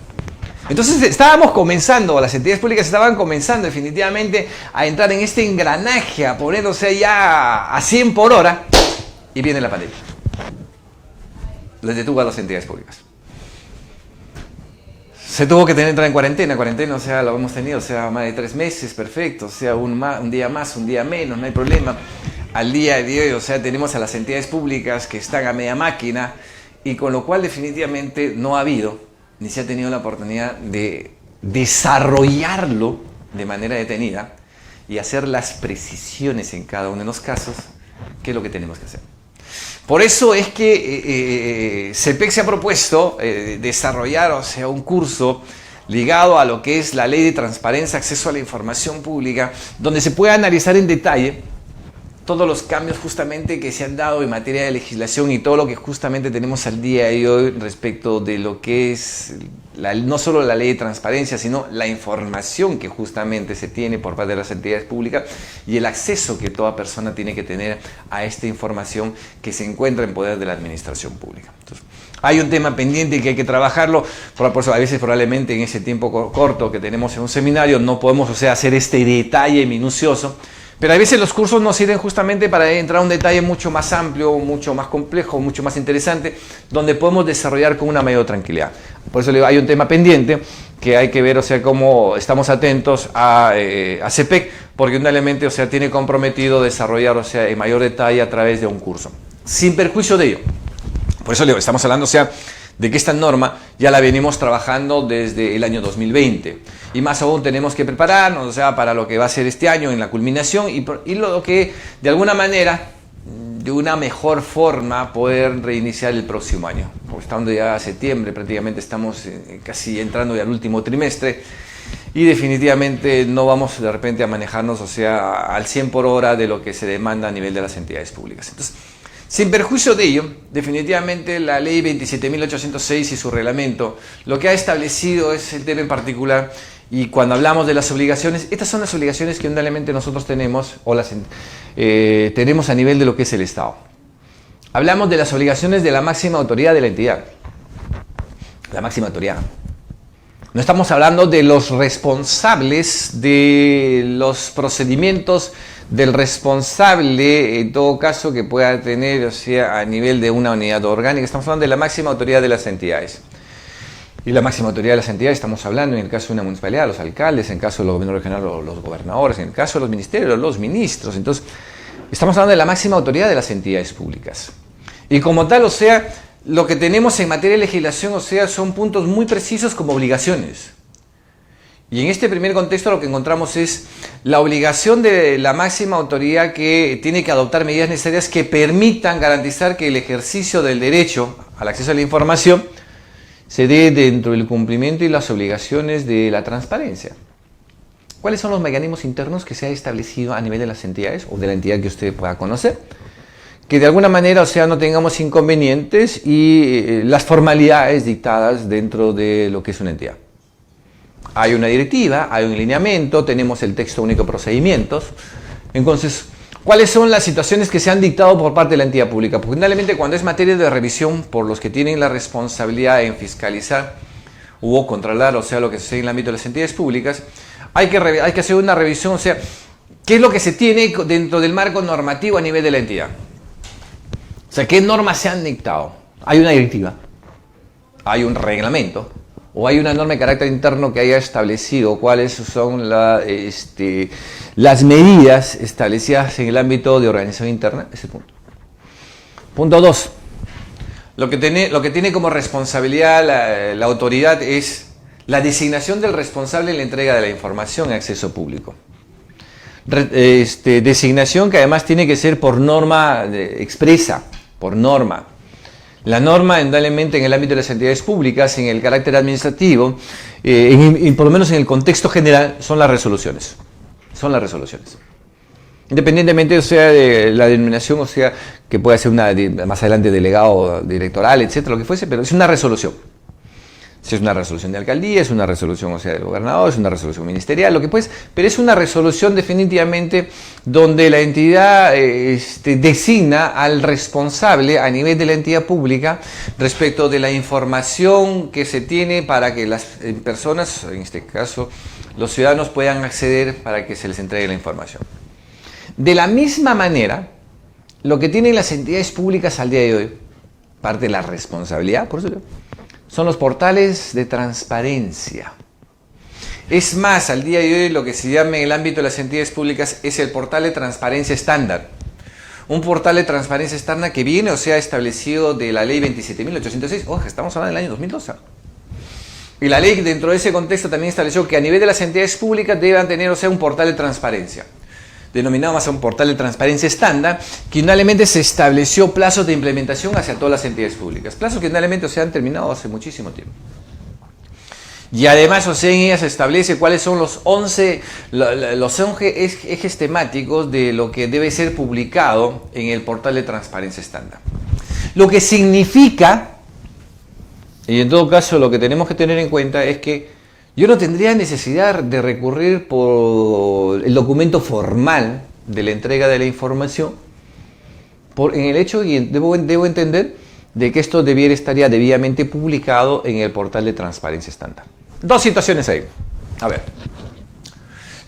Entonces estábamos comenzando, las entidades públicas estaban comenzando definitivamente a entrar en este engranaje, a ponerse ya a 100 por hora, y viene la pandemia. Les detuvo a las entidades públicas. Se tuvo que entrar en cuarentena, o sea, lo hemos tenido, o sea, más de 3 meses, perfecto, o sea, un día más, un día menos, no hay problema. Al día de hoy, o sea, tenemos a las entidades públicas que están a media máquina, y con lo cual definitivamente no ha habido ni se ha tenido la oportunidad de desarrollarlo de manera detenida y hacer las precisiones en cada uno de los casos, ¿qué es lo que tenemos que hacer? Por eso es que CEPEC se ha propuesto desarrollar, o sea, un curso ligado a lo que es la Ley de Transparencia, Acceso a la Información Pública, donde se pueda analizar en detalle todos los cambios justamente que se han dado en materia de legislación y todo lo que justamente tenemos al día de hoy respecto de lo que es no solo la ley de transparencia, sino la información que justamente se tiene por parte de las entidades públicas y el acceso que toda persona tiene que tener a esta información que se encuentra en poder de la administración pública. Entonces, hay un tema pendiente que hay que trabajarlo, por eso a veces probablemente en ese tiempo corto que tenemos en un seminario no podemos, o sea, hacer este detalle minucioso. Pero a veces los cursos nos sirven justamente para entrar a un detalle mucho más amplio, mucho más complejo, mucho más interesante, donde podemos desarrollar con una mayor tranquilidad. Por eso le digo, hay un tema pendiente que hay que ver, o sea, cómo estamos atentos a CEPEC, porque indudablemente, o sea, tiene comprometido desarrollar, o sea, en mayor detalle a través de un curso, sin perjuicio de ello. Por eso le digo, estamos hablando, o sea, de que esta norma ya la venimos trabajando desde el año 2020 y más aún tenemos que prepararnos, o sea, para lo que va a ser este año en la culminación y lo que de alguna manera, de una mejor forma, poder reiniciar el próximo año. Estando ya a septiembre, prácticamente estamos casi entrando ya al último trimestre y definitivamente no vamos de repente a manejarnos, o sea, al 100 por hora de lo que se demanda a nivel de las entidades públicas. Entonces, sin perjuicio de ello, definitivamente la ley 27.806 y su reglamento lo que ha establecido es el tema en particular, y cuando hablamos de las obligaciones, estas son las obligaciones que indudablemente nosotros tenemos o tenemos a nivel de lo que es el Estado. Hablamos de las obligaciones de la máxima autoridad de la entidad. La máxima autoridad. No estamos hablando de los responsables de los procedimientos, del responsable, en todo caso, que pueda tener, o sea, a nivel de una unidad orgánica. Estamos hablando de la máxima autoridad de las entidades. Y la máxima autoridad de las entidades estamos hablando en el caso de una municipalidad, los alcaldes, en el caso del gobierno regional, los gobernadores, en el caso de los ministerios, los ministros. Entonces, estamos hablando de la máxima autoridad de las entidades públicas. Y como tal, o sea, lo que tenemos en materia de legislación, o sea, son puntos muy precisos como obligaciones. Y en este primer contexto lo que encontramos es la obligación de la máxima autoridad que tiene que adoptar medidas necesarias que permitan garantizar que el ejercicio del derecho al acceso a la información se dé dentro del cumplimiento y las obligaciones de la transparencia. ¿Cuáles son los mecanismos internos que se ha establecido a nivel de las entidades o de la entidad que usted pueda conocer? Que de alguna manera, o sea, no tengamos inconvenientes y las formalidades dictadas dentro de lo que es una entidad. Hay una directiva, hay un lineamiento, tenemos el texto único de procedimientos. Entonces, ¿cuáles son las situaciones que se han dictado por parte de la entidad pública? Porque finalmente cuando es materia de revisión por los que tienen la responsabilidad en fiscalizar o controlar, o sea, lo que sucede en el ámbito de las entidades públicas, hay que hacer una revisión, o sea, ¿qué es lo que se tiene dentro del marco normativo a nivel de la entidad? O sea, ¿qué normas se han dictado? Hay una directiva, hay un reglamento, o hay una norma de carácter interno que haya establecido cuáles son las medidas establecidas en el ámbito de organización interna. Ese punto. Punto 2. Lo que tiene como responsabilidad la autoridad es la designación del responsable en la entrega de la información en acceso público. Designación que además tiene que ser por norma expresa, por norma. La norma, indudablemente, en el ámbito de las entidades públicas, en el carácter administrativo, y por lo menos en el contexto general, son las resoluciones. Son las resoluciones. Independientemente, o sea, de la denominación, o sea, que pueda ser más adelante delegado directoral, etcétera, lo que fuese, pero es una resolución. Si es una resolución de alcaldía, es una resolución, o sea, del gobernador, es una resolución ministerial, lo que pues, pero es una resolución definitivamente donde la entidad designa al responsable a nivel de la entidad pública respecto de la información que se tiene para que las personas, en este caso los ciudadanos, puedan acceder para que se les entregue la información. De la misma manera, lo que tienen las entidades públicas al día de hoy, parte de la responsabilidad, por eso son los portales de transparencia. Es más, al día de hoy lo que se llama en el ámbito de las entidades públicas es el portal de transparencia estándar. Un portal de transparencia estándar que viene, o sea, establecido de la ley 27.806. Ojo, estamos hablando del año 2012. Y la ley dentro de ese contexto también estableció que a nivel de las entidades públicas deban tener, o sea, un portal de transparencia. denominado más un portal de transparencia estándar, que finalmente se estableció plazos de implementación hacia todas las entidades públicas. Plazos que finalmente se han terminado hace muchísimo tiempo. Y además, o sea, en ella se establece cuáles son los 11 ejes temáticos de lo que debe ser publicado en el portal de transparencia estándar. Lo que significa, y en todo caso lo que tenemos que tener en cuenta es que yo no tendría necesidad de recurrir por el documento formal de la entrega de la información, en el hecho, y debo entender, de que esto estaría debidamente publicado en el portal de transparencia estándar. Dos situaciones ahí. A ver.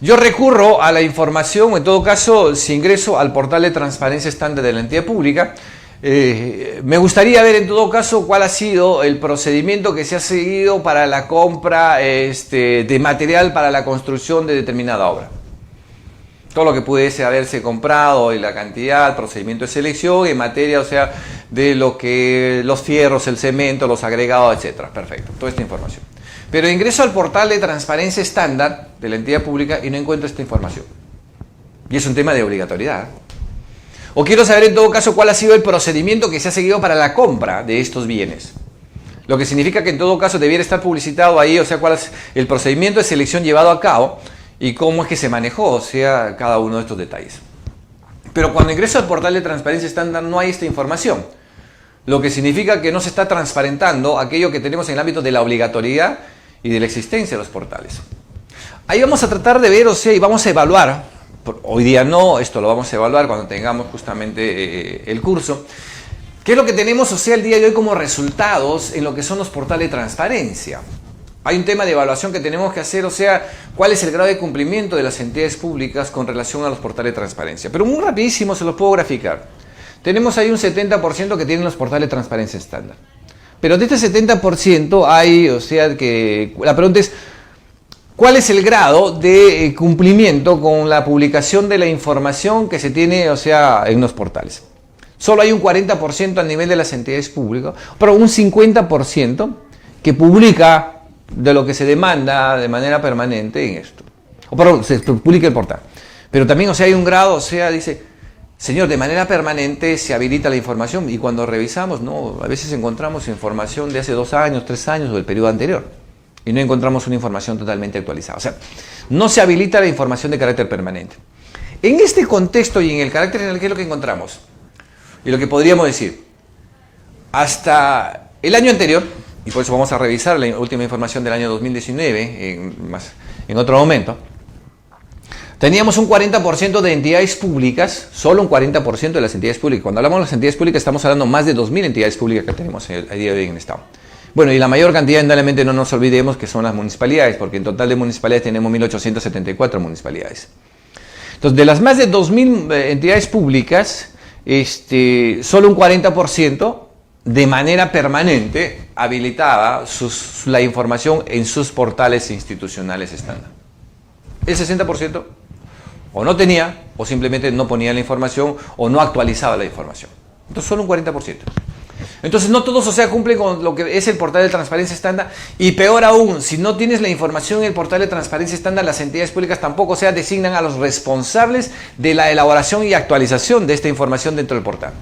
Yo recurro a la información, en todo caso, si ingreso al portal de transparencia estándar de la entidad pública, me gustaría ver en todo caso cuál ha sido el procedimiento que se ha seguido para la compra de material para la construcción de determinada obra. Todo lo que pudiese haberse comprado y la cantidad, procedimiento de selección en materia, o sea, de lo que los fierros, el cemento, los agregados, etcétera. Perfecto, toda esta información. Pero ingreso al portal de transparencia estándar de la entidad pública y no encuentro esta información. Y es un tema de obligatoriedad. O quiero saber en todo caso cuál ha sido el procedimiento que se ha seguido para la compra de estos bienes. Lo que significa que en todo caso debiera estar publicitado ahí, o sea, cuál es el procedimiento de selección llevado a cabo y cómo es que se manejó, o sea, cada uno de estos detalles. Pero cuando ingreso al portal de transparencia estándar no hay esta información. Lo que significa que no se está transparentando aquello que tenemos en el ámbito de la obligatoriedad y de la existencia de los portales. Ahí vamos a tratar de ver, o sea, y vamos a evaluar, hoy día no, esto lo vamos a evaluar cuando tengamos justamente el curso, qué es lo que tenemos, o sea, el día de hoy como resultados en lo que son los portales de transparencia. Hay un tema de evaluación que tenemos que hacer, o sea, cuál es el grado de cumplimiento de las entidades públicas con relación a los portales de transparencia. Pero muy rapidísimo se los puedo graficar. Tenemos ahí un 70% que tienen los portales de transparencia estándar. Pero de este 70% hay, o sea, que la pregunta es, ¿cuál es el grado de cumplimiento con la publicación de la información que se tiene, o sea, en los portales? Solo hay un 40% a nivel de las entidades públicas, pero un 50% que publica de lo que se demanda de manera permanente en esto. O perdón, se publica el portal. Pero también, o sea, hay un grado, o sea, dice, señor, de manera permanente se habilita la información y cuando revisamos, no, a veces encontramos información de hace 2 años, 3 años o del periodo anterior y no encontramos una información totalmente actualizada. O sea, no se habilita la información de carácter permanente. En este contexto y en el carácter en el que es lo que encontramos y lo que podríamos decir, hasta el año anterior, y por eso vamos a revisar la última información del año 2019 en otro momento, teníamos un 40% de entidades públicas, solo un 40% de las entidades públicas. Cuando hablamos de las entidades públicas estamos hablando de más de 2.000 entidades públicas que tenemos a día de hoy en el Estado. Bueno, y la mayor cantidad, indudablemente no nos olvidemos que son las municipalidades, porque en total de municipalidades tenemos 1.874 municipalidades. Entonces, de las más de 2.000 entidades públicas, solo un 40% de manera permanente habilitaba la información en sus portales institucionales estándar. El 60% o no tenía, o simplemente no ponía la información, o no actualizaba la información. Entonces solo un 40%. Entonces no todos, o sea, cumplen con lo que es el portal de transparencia estándar, y peor aún, si no tienes la información en el portal de transparencia estándar, las entidades públicas tampoco, o sea, designan a los responsables de la elaboración y actualización de esta información dentro del portal.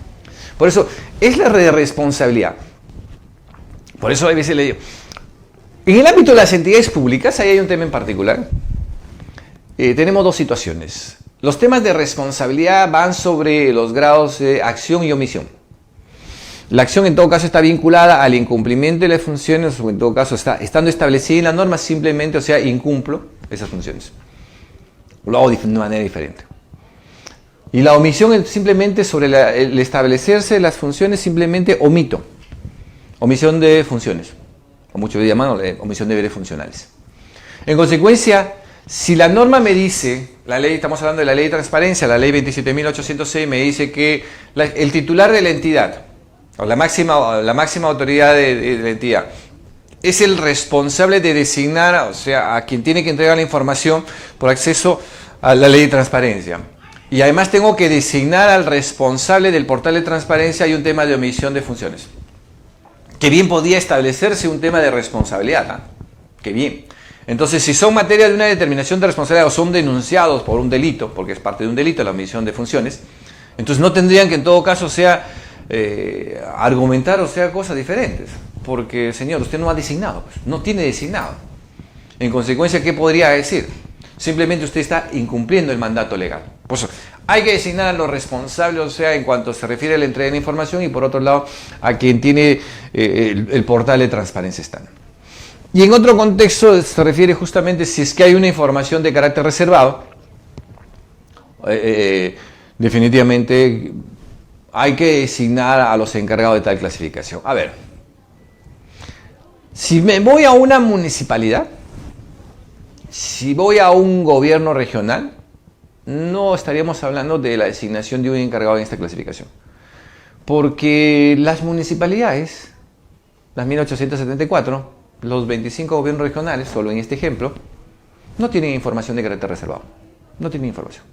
Por eso, es la responsabilidad. Por eso a veces le digo, en el ámbito de las entidades públicas, ahí hay un tema en particular. Tenemos dos situaciones. Los temas de responsabilidad van sobre los grados de acción y omisión. La acción en todo caso está vinculada al incumplimiento de las funciones, o en todo caso estando establecida en la norma, simplemente, o sea, incumplo esas funciones. Lo hago de manera diferente. Y la omisión es simplemente sobre el establecerse las funciones, simplemente omito. Omisión de funciones. O muchos llaman omisión de deberes funcionales. En consecuencia, si la norma me dice, la ley, estamos hablando de la ley de transparencia, la ley 27.806, me dice que el titular de la entidad, o la máxima autoridad de la entidad, es el responsable de designar, o sea, a quien tiene que entregar la información por acceso a la ley de transparencia. Y además tengo que designar al responsable del portal de transparencia. Hay un tema de omisión de funciones. Que bien podía establecerse un tema de responsabilidad, ¿eh? Que bien. Entonces, si son materia de una determinación de responsabilidad o son denunciados por un delito, porque es parte de un delito la omisión de funciones, entonces no tendrían que en todo caso argumentar cosas diferentes. Porque, señor, usted no ha designado, pues, no tiene designado. En consecuencia, ¿qué podría decir? Simplemente usted está incumpliendo el mandato legal. Pues hay que designar a los responsables, en cuanto se refiere a la entrega de la información, y por otro lado, a quien tiene el portal de transparencia estándar. Y en otro contexto se refiere justamente si es que hay una información de carácter reservado, definitivamente hay que designar a los encargados de tal clasificación. A ver, si me voy a una municipalidad, si voy a un gobierno regional, no estaríamos hablando de la designación de un encargado en esta clasificación. Porque las municipalidades, las 1874, los 25 gobiernos regionales, solo en este ejemplo, no tienen información de carácter reservado. No tienen información.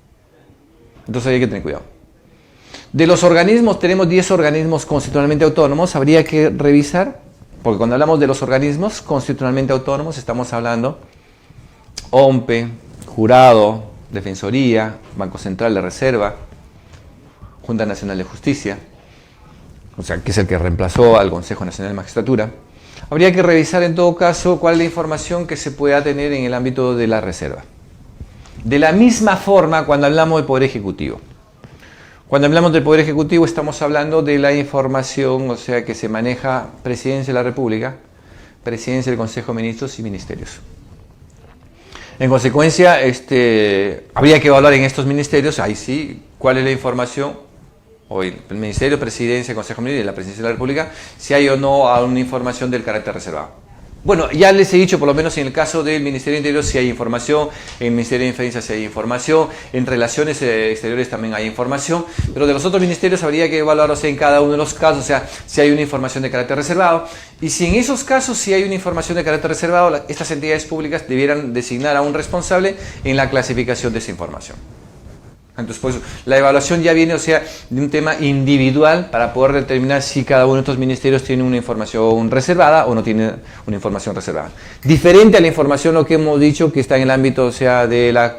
Entonces hay que tener cuidado. De los organismos, tenemos 10 organismos constitucionalmente autónomos. Habría que revisar, porque cuando hablamos de los organismos constitucionalmente autónomos, estamos hablando OMPE, Jurado, Defensoría, Banco Central de Reserva, Junta Nacional de Justicia, que es el que reemplazó al Consejo Nacional de Magistratura. Habría que revisar en todo caso cuál es la información que se pueda tener en el ámbito de la reserva. De la misma forma, cuando hablamos del Poder Ejecutivo. Cuando hablamos del Poder Ejecutivo estamos hablando de la información, que se maneja Presidencia de la República, Presidencia del Consejo de Ministros y Ministerios. En consecuencia, habría que evaluar en estos ministerios, ahí sí, cuál es la información, o el Ministerio, Presidencia, Consejo de Ministros y la Presidencia de la República, si hay o no una información del carácter reservado. Bueno, ya les he dicho, por lo menos en el caso del Ministerio de Interior, si hay información, en el Ministerio de Defensa si hay información, en Relaciones Exteriores también hay información, pero de los otros ministerios habría que evaluar, en cada uno de los casos, si hay una información de carácter reservado, y si en esos casos si hay una información de carácter reservado, estas entidades públicas debieran designar a un responsable en la clasificación de esa información. Entonces, pues, la evaluación ya viene, de un tema individual para poder determinar si cada uno de estos ministerios tiene una información reservada o no tiene una información reservada. Diferente a la información, lo que hemos dicho, que está en el ámbito, de la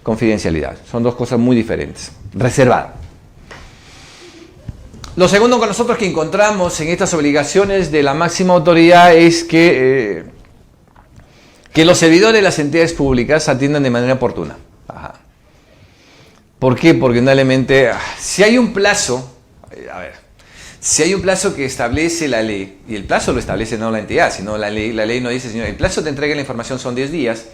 confidencialidad. Son dos cosas muy diferentes. Reservada. Lo segundo con nosotros que encontramos en estas obligaciones de la máxima autoridad es que los servidores de las entidades públicas atiendan de manera oportuna. Ajá. ¿Por qué? Porque indudablemente, si hay un plazo, si hay un plazo que establece la ley, y el plazo lo establece no la entidad, sino la ley no dice, señor, el plazo de entrega de la información son 10 días,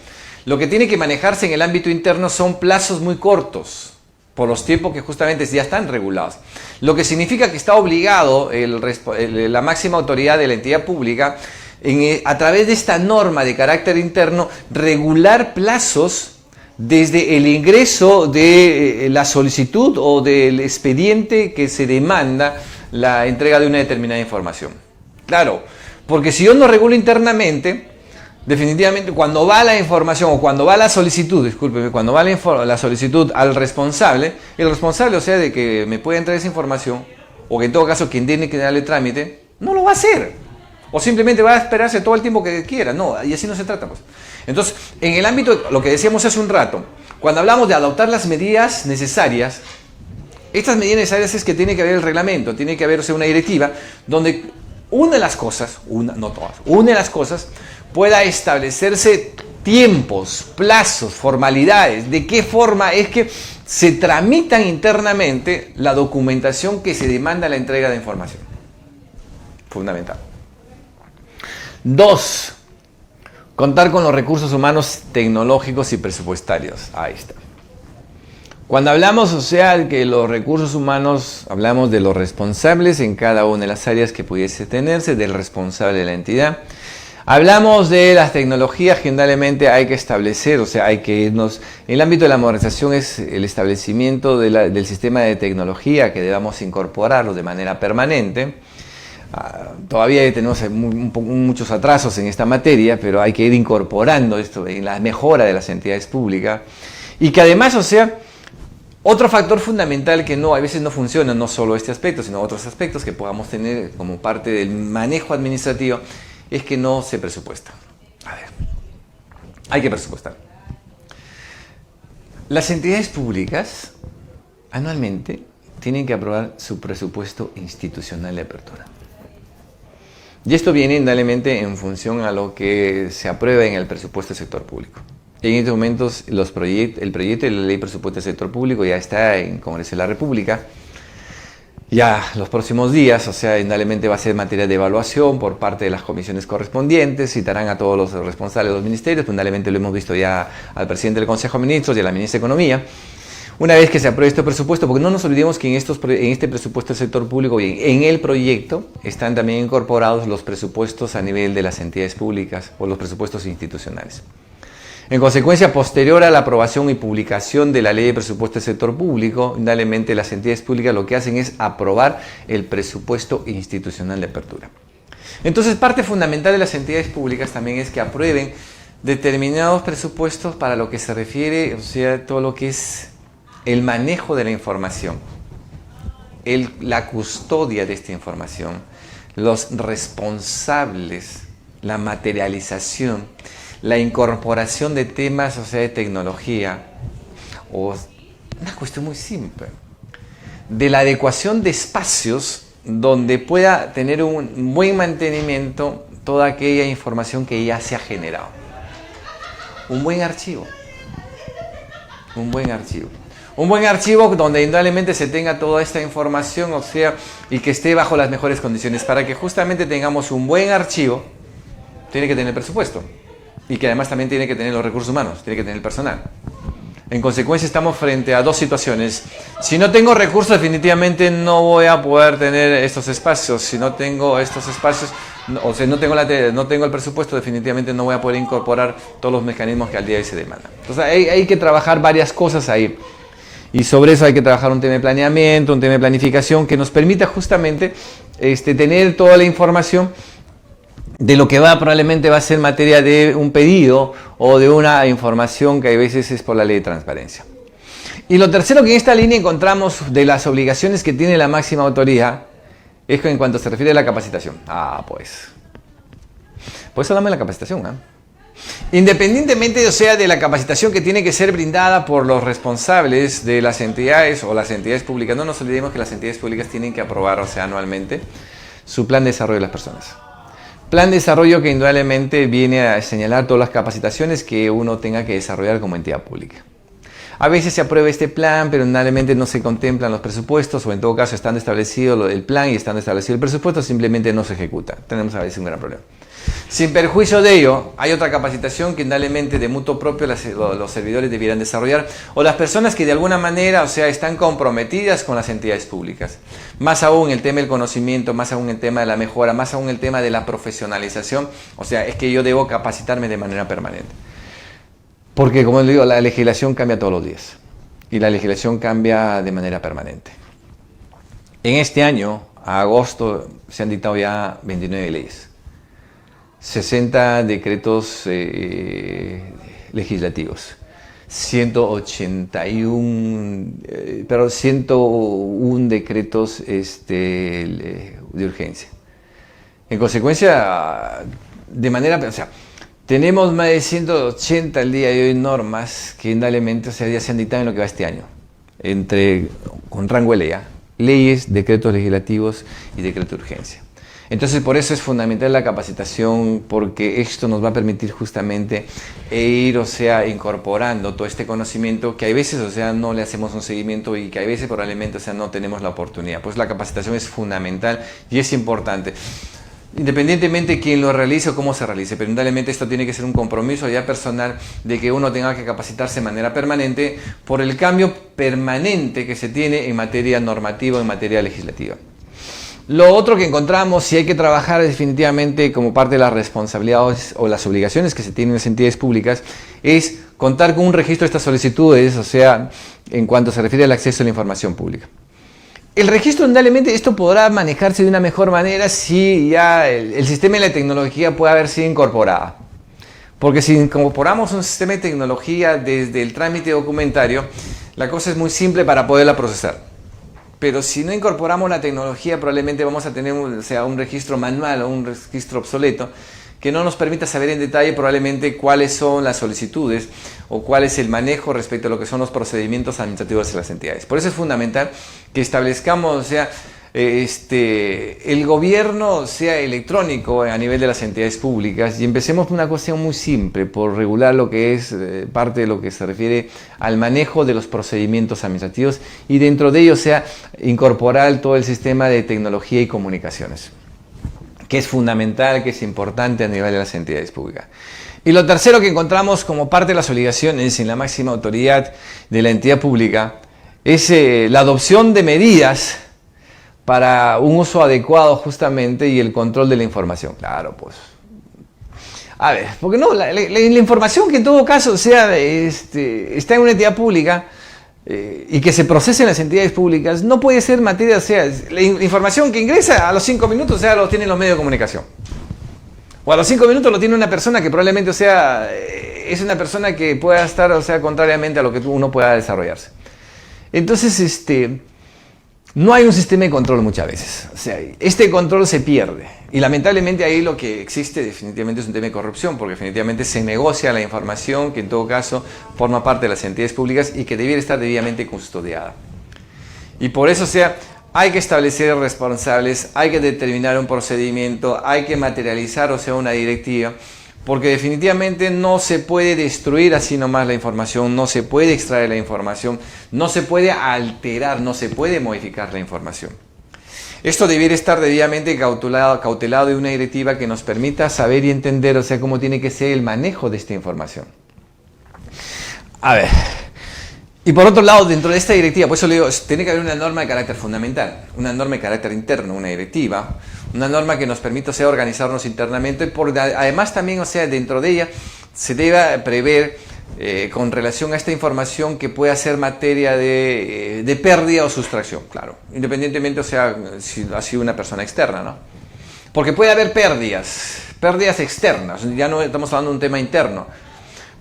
lo que tiene que manejarse en el ámbito interno son plazos muy cortos, por los tiempos que justamente ya están regulados. Lo que significa que está obligado la máxima autoridad de la entidad pública, a través de esta norma de carácter interno, regular plazos desde el ingreso de la solicitud o del expediente que se demanda la entrega de una determinada información. Claro, porque si yo no regulo internamente, definitivamente cuando va la información o cuando va la solicitud, discúlpeme, cuando va la solicitud al responsable, el responsable, de que me pueda entregar esa información, o que en todo caso quien tiene que darle trámite, no lo va a hacer. O simplemente va a esperarse todo el tiempo que quiera. No, y así no se trata, pues. Entonces, en el ámbito, lo que decíamos hace un rato, cuando hablamos de adoptar las medidas necesarias, estas medidas necesarias es que tiene que haber el reglamento, tiene que haber una directiva, donde una de las cosas, no todas, una de las cosas pueda establecerse tiempos, plazos, formalidades, de qué forma es que se tramitan internamente la documentación que se demanda a la entrega de información. Fundamental. 2. Contar con los recursos humanos tecnológicos y presupuestarios. Ahí está. Cuando hablamos, que los recursos humanos, hablamos de los responsables en cada una de las áreas que pudiese tenerse, del responsable de la entidad. Hablamos de las tecnologías que indudablemente hay que establecer, hay que irnos. En el ámbito de la modernización es el establecimiento del sistema de tecnología que debamos incorporarlo de manera permanente. Todavía tenemos muchos atrasos en esta materia, pero hay que ir incorporando esto en la mejora de las entidades públicas. Y que además, otro factor fundamental que a veces no funciona, no solo este aspecto, sino otros aspectos que podamos tener como parte del manejo administrativo, es que no se presupuesta. A ver, Hay que presupuestar. Las entidades públicas anualmente tienen que aprobar su presupuesto institucional de apertura. Y esto viene indudablemente en función a lo que se aprueba en el presupuesto del sector público. En estos momentos el proyecto de la ley de presupuesto del sector público ya está en Congreso de la República. Ya los próximos días, o sea, indudablemente va a ser materia de evaluación por parte de las comisiones correspondientes, citarán a todos los responsables de los ministerios, indudablemente lo hemos visto ya al presidente del Consejo de Ministros y a la ministra de Economía. Una vez que se apruebe este presupuesto, porque no nos olvidemos que en este presupuesto del sector público y en el proyecto están también incorporados los presupuestos a nivel de las entidades públicas o los presupuestos institucionales. En consecuencia, posterior a la aprobación y publicación de la ley de presupuesto del sector público, indudablemente las entidades públicas lo que hacen es aprobar el presupuesto institucional de apertura. Entonces, parte fundamental de las entidades públicas también es que aprueben determinados presupuestos para lo que se refiere, o sea, todo lo que es el manejo de la información, la custodia de esta información, los responsables, la materialización, la incorporación de temas, o sea, de tecnología, o una cuestión muy simple, de la adecuación de espacios donde pueda tener un buen mantenimiento toda aquella información que ya se ha generado. Un buen archivo. Un buen archivo. Un buen archivo donde indudablemente se tenga toda esta información, o sea, y que esté bajo las mejores condiciones. Para que justamente tengamos un buen archivo, tiene que tener presupuesto. Y que además también tiene que tener los recursos humanos, tiene que tener el personal. En consecuencia estamos frente a dos situaciones. Si no tengo recursos, definitivamente no voy a poder tener estos espacios. Si no tengo estos espacios, o sea, no tengo el presupuesto, definitivamente no voy a poder incorporar todos los mecanismos que al día de hoy se demandan. Entonces hay que trabajar varias cosas ahí. Y sobre eso hay que trabajar un tema de planeamiento, un tema de planificación que nos permita justamente tener toda la información de lo que probablemente va a ser materia de un pedido o de una información que a veces es por la ley de transparencia. Y lo tercero que en esta línea encontramos de las obligaciones que tiene la máxima autoridad es que en cuanto se refiere a la capacitación. Pues hablamos de la capacitación, ¿eh? Independientemente, o sea, de la capacitación que tiene que ser brindada por los responsables de las entidades o las entidades públicas, no nos olvidemos que las entidades públicas tienen que aprobar, o sea, anualmente, su plan de desarrollo de las personas. Plan de desarrollo que indudablemente viene a señalar todas las capacitaciones que uno tenga que desarrollar como entidad pública. A veces se aprueba este plan, pero indudablemente no se contemplan los presupuestos, o en todo caso estando establecido el plan y estando establecido el presupuesto, simplemente no se ejecuta. Tenemos a veces un gran problema. Sin perjuicio de ello, hay otra capacitación que indudablemente de mutuo propio los servidores debieran desarrollar, o las personas que de alguna manera, o sea, están comprometidas con las entidades públicas. Más aún el tema del conocimiento, más aún el tema de la mejora, más aún el tema de la profesionalización, o sea, es que yo debo capacitarme de manera permanente. Porque, como les digo, la legislación cambia todos los días, y la legislación cambia de manera permanente. En este año, a agosto, se han dictado ya 29 leyes. 60 decretos legislativos, 101 decretos de urgencia. En consecuencia, de manera, o sea, tenemos más de 180 al día de hoy normas que indudablemente, o sea, ya se han dictado en lo que va este año, con rango de ley, leyes, decretos legislativos y decretos de urgencia. Entonces, por eso es fundamental la capacitación, porque esto nos va a permitir justamente ir, o sea, incorporando todo este conocimiento que a veces, o sea, no le hacemos un seguimiento y que a veces probablemente, o sea, no tenemos la oportunidad. Pues la capacitación es fundamental y es importante, independientemente de quién lo realice o cómo se realice, pero indudablemente esto tiene que ser un compromiso ya personal de que uno tenga que capacitarse de manera permanente por el cambio permanente que se tiene en materia normativa, en materia legislativa. Lo otro que encontramos, si hay que trabajar definitivamente como parte de las responsabilidades o las obligaciones que se tienen en las entidades públicas, es contar con un registro de estas solicitudes, o sea, en cuanto se refiere al acceso a la información pública. El registro, indudablemente, esto podrá manejarse de una mejor manera si ya el sistema de la tecnología puede haber sido incorporado. Porque si incorporamos un sistema de tecnología desde el trámite documentario, la cosa es muy simple para poderla procesar. Pero si no incorporamos la tecnología, probablemente vamos a tener un registro manual o un registro obsoleto que no nos permita saber en detalle probablemente cuáles son las solicitudes o cuál es el manejo respecto a lo que son los procedimientos administrativos de las entidades. Por eso es fundamental que establezcamos, o sea, el gobierno sea electrónico a nivel de las entidades públicas y empecemos por una cuestión muy simple, por regular lo que es parte de lo que se refiere al manejo de los procedimientos administrativos y dentro de ello sea incorporar todo el sistema de tecnología y comunicaciones, que es fundamental, que es importante a nivel de las entidades públicas. Y lo tercero que encontramos como parte de las obligaciones en la máxima autoridad de la entidad pública es la adopción de medidas para un uso adecuado justamente y el control de la información. Claro, pues. A ver, porque no, la información que en todo caso sea, está en una entidad pública y que se procese en las entidades públicas, no puede ser materia, o sea, la información que ingresa a los 5 minutos, o sea, lo tienen los medios de comunicación. O a los 5 minutos lo tiene una persona que probablemente, o sea, es una persona que pueda estar, o sea, contrariamente a lo que uno pueda desarrollarse. Entonces, no hay un sistema de control muchas veces, o sea, este control se pierde y lamentablemente ahí lo que existe definitivamente es un tema de corrupción porque definitivamente se negocia la información que en todo caso forma parte de las entidades públicas y que debiera estar debidamente custodiada. Y por eso, o sea, hay que establecer responsables, hay que determinar un procedimiento, hay que materializar, o sea, una directiva, porque definitivamente no se puede destruir así nomás la información, no se puede extraer la información, no se puede alterar, no se puede modificar la información. Esto debiera estar debidamente cautelado de una directiva que nos permita saber y entender, o sea, cómo tiene que ser el manejo de esta información. A ver, y por otro lado, dentro de esta directiva, por eso le digo, tiene que haber una norma de carácter fundamental, una norma de carácter interno, una directiva, una norma que nos permita, o sea, organizarnos internamente, porque además también, o sea, dentro de ella se debe prever con relación a esta información que pueda ser materia de pérdida o sustracción, claro, independientemente, o sea, si ha sido una persona externa, ¿no? Porque puede haber pérdidas externas, ya no estamos hablando de un tema interno.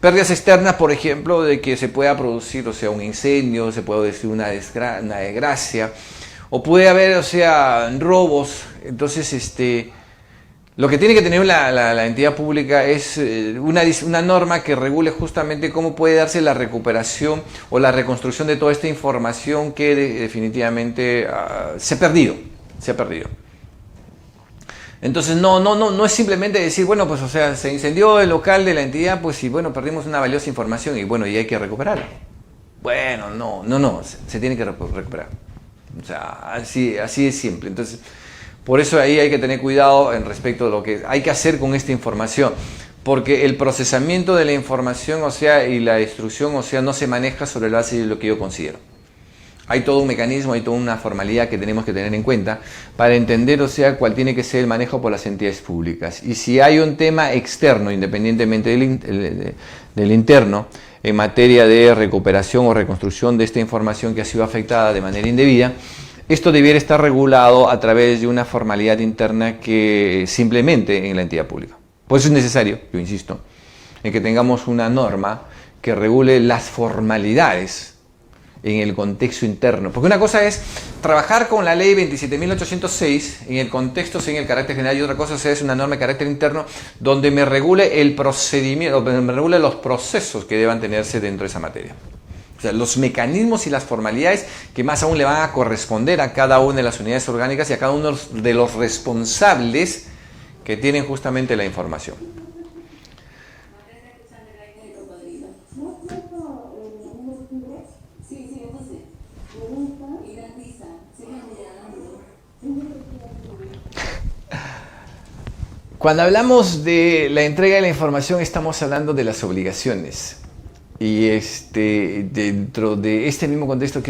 Pérdidas externas, por ejemplo, de que se pueda producir, o sea, un incendio, se puede decir una desgracia, o puede haber, o sea, robos. Entonces, lo que tiene que tener la entidad pública es una norma que regule justamente cómo puede darse la recuperación o la reconstrucción de toda esta información que definitivamente se ha perdido. Entonces no es simplemente decir, bueno, pues, o sea, se incendió el local de la entidad, pues, y bueno, perdimos una valiosa información y bueno, y hay que recuperarla. Bueno, no, se tiene que recuperar. O sea, así es simple. Entonces, por eso ahí hay que tener cuidado en respecto de lo que hay que hacer con esta información, porque el procesamiento de la información, o sea, y la destrucción, o sea, no se maneja sobre la base de lo que yo considero. Hay todo un mecanismo, hay toda una formalidad que tenemos que tener en cuenta para entender, o sea, cuál tiene que ser el manejo por las entidades públicas. Y si hay un tema externo, independientemente del interno, en materia de recuperación o reconstrucción de esta información que ha sido afectada de manera indebida, esto debiera estar regulado a través de una formalidad interna que simplemente en la entidad pública. Por eso es necesario, yo insisto, en que tengamos una norma que regule las formalidades en el contexto interno. Porque una cosa es trabajar con la ley 27.806 en el contexto, en el carácter general, y otra cosa es una norma de carácter interno donde me regule el procedimiento, me regule los procesos que deban tenerse dentro de esa materia. O sea, los mecanismos y las formalidades que más aún le van a corresponder a cada una de las unidades orgánicas y a cada uno de los responsables que tienen justamente la información. Cuando hablamos de la entrega de la información estamos hablando de las obligaciones y dentro de este mismo contexto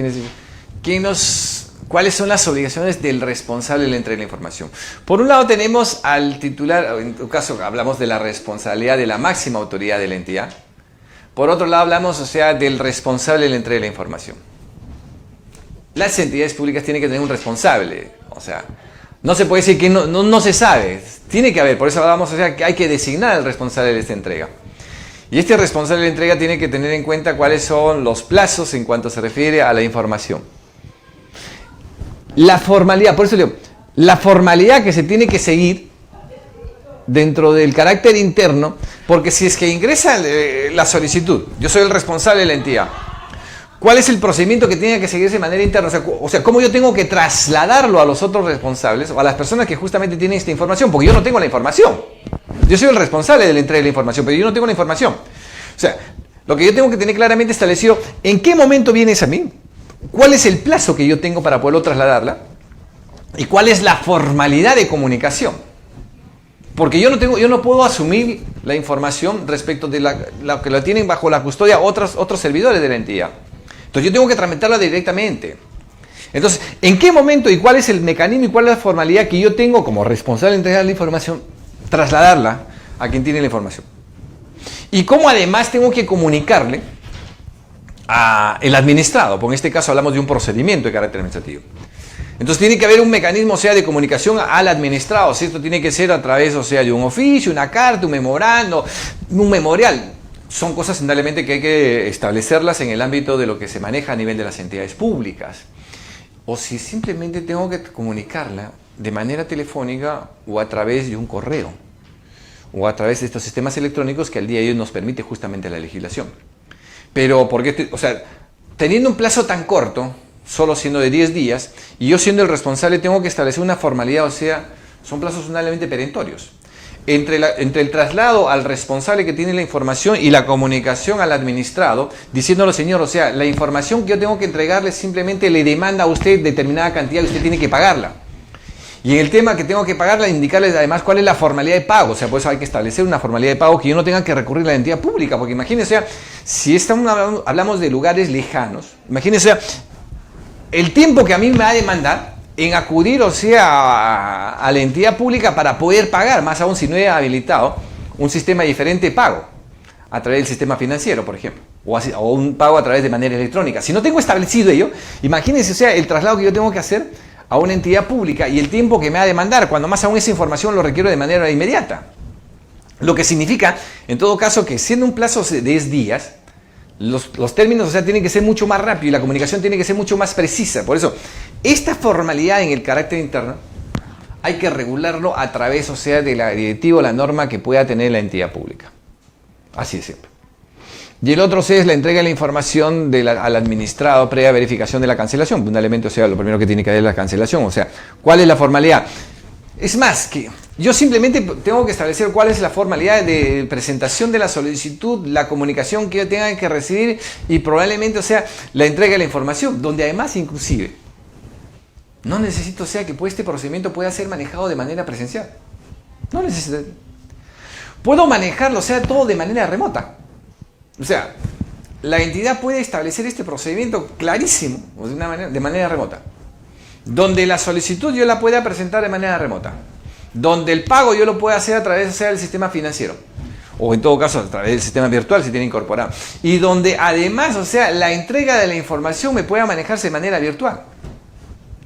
¿cuáles son las obligaciones del responsable de la entrega de la información? Por un lado tenemos al titular, en tu caso hablamos de la responsabilidad de la máxima autoridad de la entidad. Por otro lado hablamos, o sea, del responsable de la entrega de la información. Las entidades públicas tienen que tener un responsable, o sea, no se puede decir que no se sabe, tiene que haber, por eso hablamos, o sea, que hay que designar al responsable de esta entrega. Y este responsable de la entrega tiene que tener en cuenta cuáles son los plazos en cuanto se refiere a la información. La formalidad, por eso digo, la formalidad que se tiene que seguir dentro del carácter interno, porque si es que ingresa la solicitud, yo soy el responsable de la entidad, ¿cuál es el procedimiento que tiene que seguirse de manera interna? O sea, ¿cómo yo tengo que trasladarlo a los otros responsables o a las personas que justamente tienen esta información? Porque yo no tengo la información. Yo soy el responsable de la entrega de la información, pero yo no tengo la información. O sea, lo que yo tengo que tener claramente establecido, ¿en qué momento vienes a mí? ¿Cuál es el plazo que yo tengo para poderlo trasladarla? ¿Y cuál es la formalidad de comunicación? Porque yo no puedo asumir la información respecto de la que la tienen bajo la custodia otros servidores de la entidad. Entonces yo tengo que tramitarla directamente. Entonces, ¿en qué momento y cuál es el mecanismo y cuál es la formalidad que yo tengo como responsable de entregar la información, trasladarla a quien tiene la información? Y cómo además tengo que comunicarle al administrado, porque en este caso hablamos de un procedimiento de carácter administrativo. Entonces tiene que haber un mecanismo, o sea, de comunicación al administrado. Si esto tiene que ser a través, o sea, de un oficio, una carta, un memorando, un memorial. Son cosas indudablemente que hay que establecerlas en el ámbito de lo que se maneja a nivel de las entidades públicas. O si simplemente tengo que comunicarla de manera telefónica o a través de un correo. O a través de estos sistemas electrónicos que al día de hoy nos permite justamente la legislación. Pero, porque, o sea, teniendo un plazo tan corto, solo siendo de 10 días, y yo siendo el responsable tengo que establecer una formalidad, o sea, son plazos fundamentalmente perentorios. Entre el traslado al responsable que tiene la información y la comunicación al administrado, diciéndole, señor, o sea, la información que yo tengo que entregarle simplemente le demanda a usted determinada cantidad y usted tiene que pagarla. Y en el tema que tengo que pagarla, indicarles además cuál es la formalidad de pago. O sea, por eso hay que establecer una formalidad de pago que yo no tenga que recurrir a la entidad pública. Porque imagínense, o sea, si hablamos de lugares lejanos, imagínense, o sea, el tiempo que a mí me va a demandar en acudir, o sea, a la entidad pública para poder pagar, más aún si no he habilitado un sistema diferente de pago, a través del sistema financiero, por ejemplo, o un pago a través de manera electrónica. Si no tengo establecido ello, imagínense, o sea, el traslado que yo tengo que hacer a una entidad pública y el tiempo que me va a demandar, cuando más aún esa información lo requiero de manera inmediata. Lo que significa, en todo caso, que siendo un plazo de 10 días, los términos, o sea, tienen que ser mucho más rápido y la comunicación tiene que ser mucho más precisa. Por eso, esta formalidad en el carácter interno hay que regularlo a través, o sea, de la directiva o la norma que pueda tener la entidad pública. Así de simple. Y el otro C es la entrega de la información al administrado previa verificación de la cancelación. Un elemento, o sea, lo primero que tiene que haber es la cancelación. O sea, ¿cuál es la formalidad? Es más, que yo simplemente tengo que establecer cuál es la formalidad de presentación de la solicitud, la comunicación que yo tenga que recibir y probablemente, o sea, la entrega de la información, donde además inclusive no necesito, o sea, que este procedimiento pueda ser manejado de manera presencial. No necesito. Puedo manejarlo, o sea, todo de manera remota. O sea, la entidad puede establecer este procedimiento clarísimo, de manera remota. Donde la solicitud yo la pueda presentar de manera remota. Donde el pago yo lo pueda hacer a través, o sea, del sistema financiero. O en todo caso a través del sistema virtual si tiene incorporado. Y donde además, o sea, la entrega de la información me pueda manejarse de manera virtual.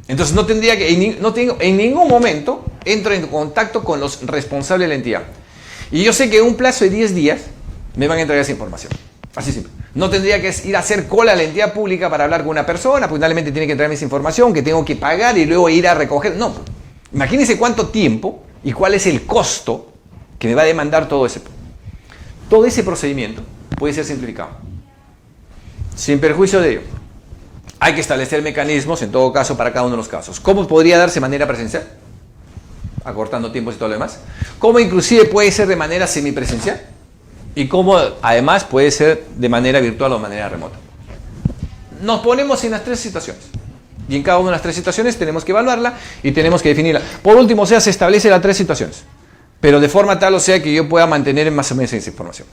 Entonces no tendría que, en ningún momento entro en contacto con los responsables de la entidad. Y yo sé que en un plazo de 10 días me van a entregar esa información. Así simple. No tendría que ir a hacer cola a la entidad pública para hablar con una persona, pues finalmente tiene que entregarme esa información, que tengo que pagar y luego ir a recoger. No. Imagínense cuánto tiempo y cuál es el costo que me va a demandar todo ese procedimiento. Puede ser simplificado. Sin perjuicio de ello, hay que establecer mecanismos, en todo caso, para cada uno de los casos. ¿Cómo podría darse de manera presencial? Acortando tiempos y todo lo demás. ¿Cómo inclusive puede ser de manera semipresencial? Y cómo además puede ser de manera virtual o de manera remota. Nos ponemos en las tres situaciones. Y en cada una de las tres situaciones tenemos que evaluarla y tenemos que definirla. Por último, o sea, se establece las tres situaciones. Pero de forma tal, o sea, que yo pueda mantener más o menos esa información.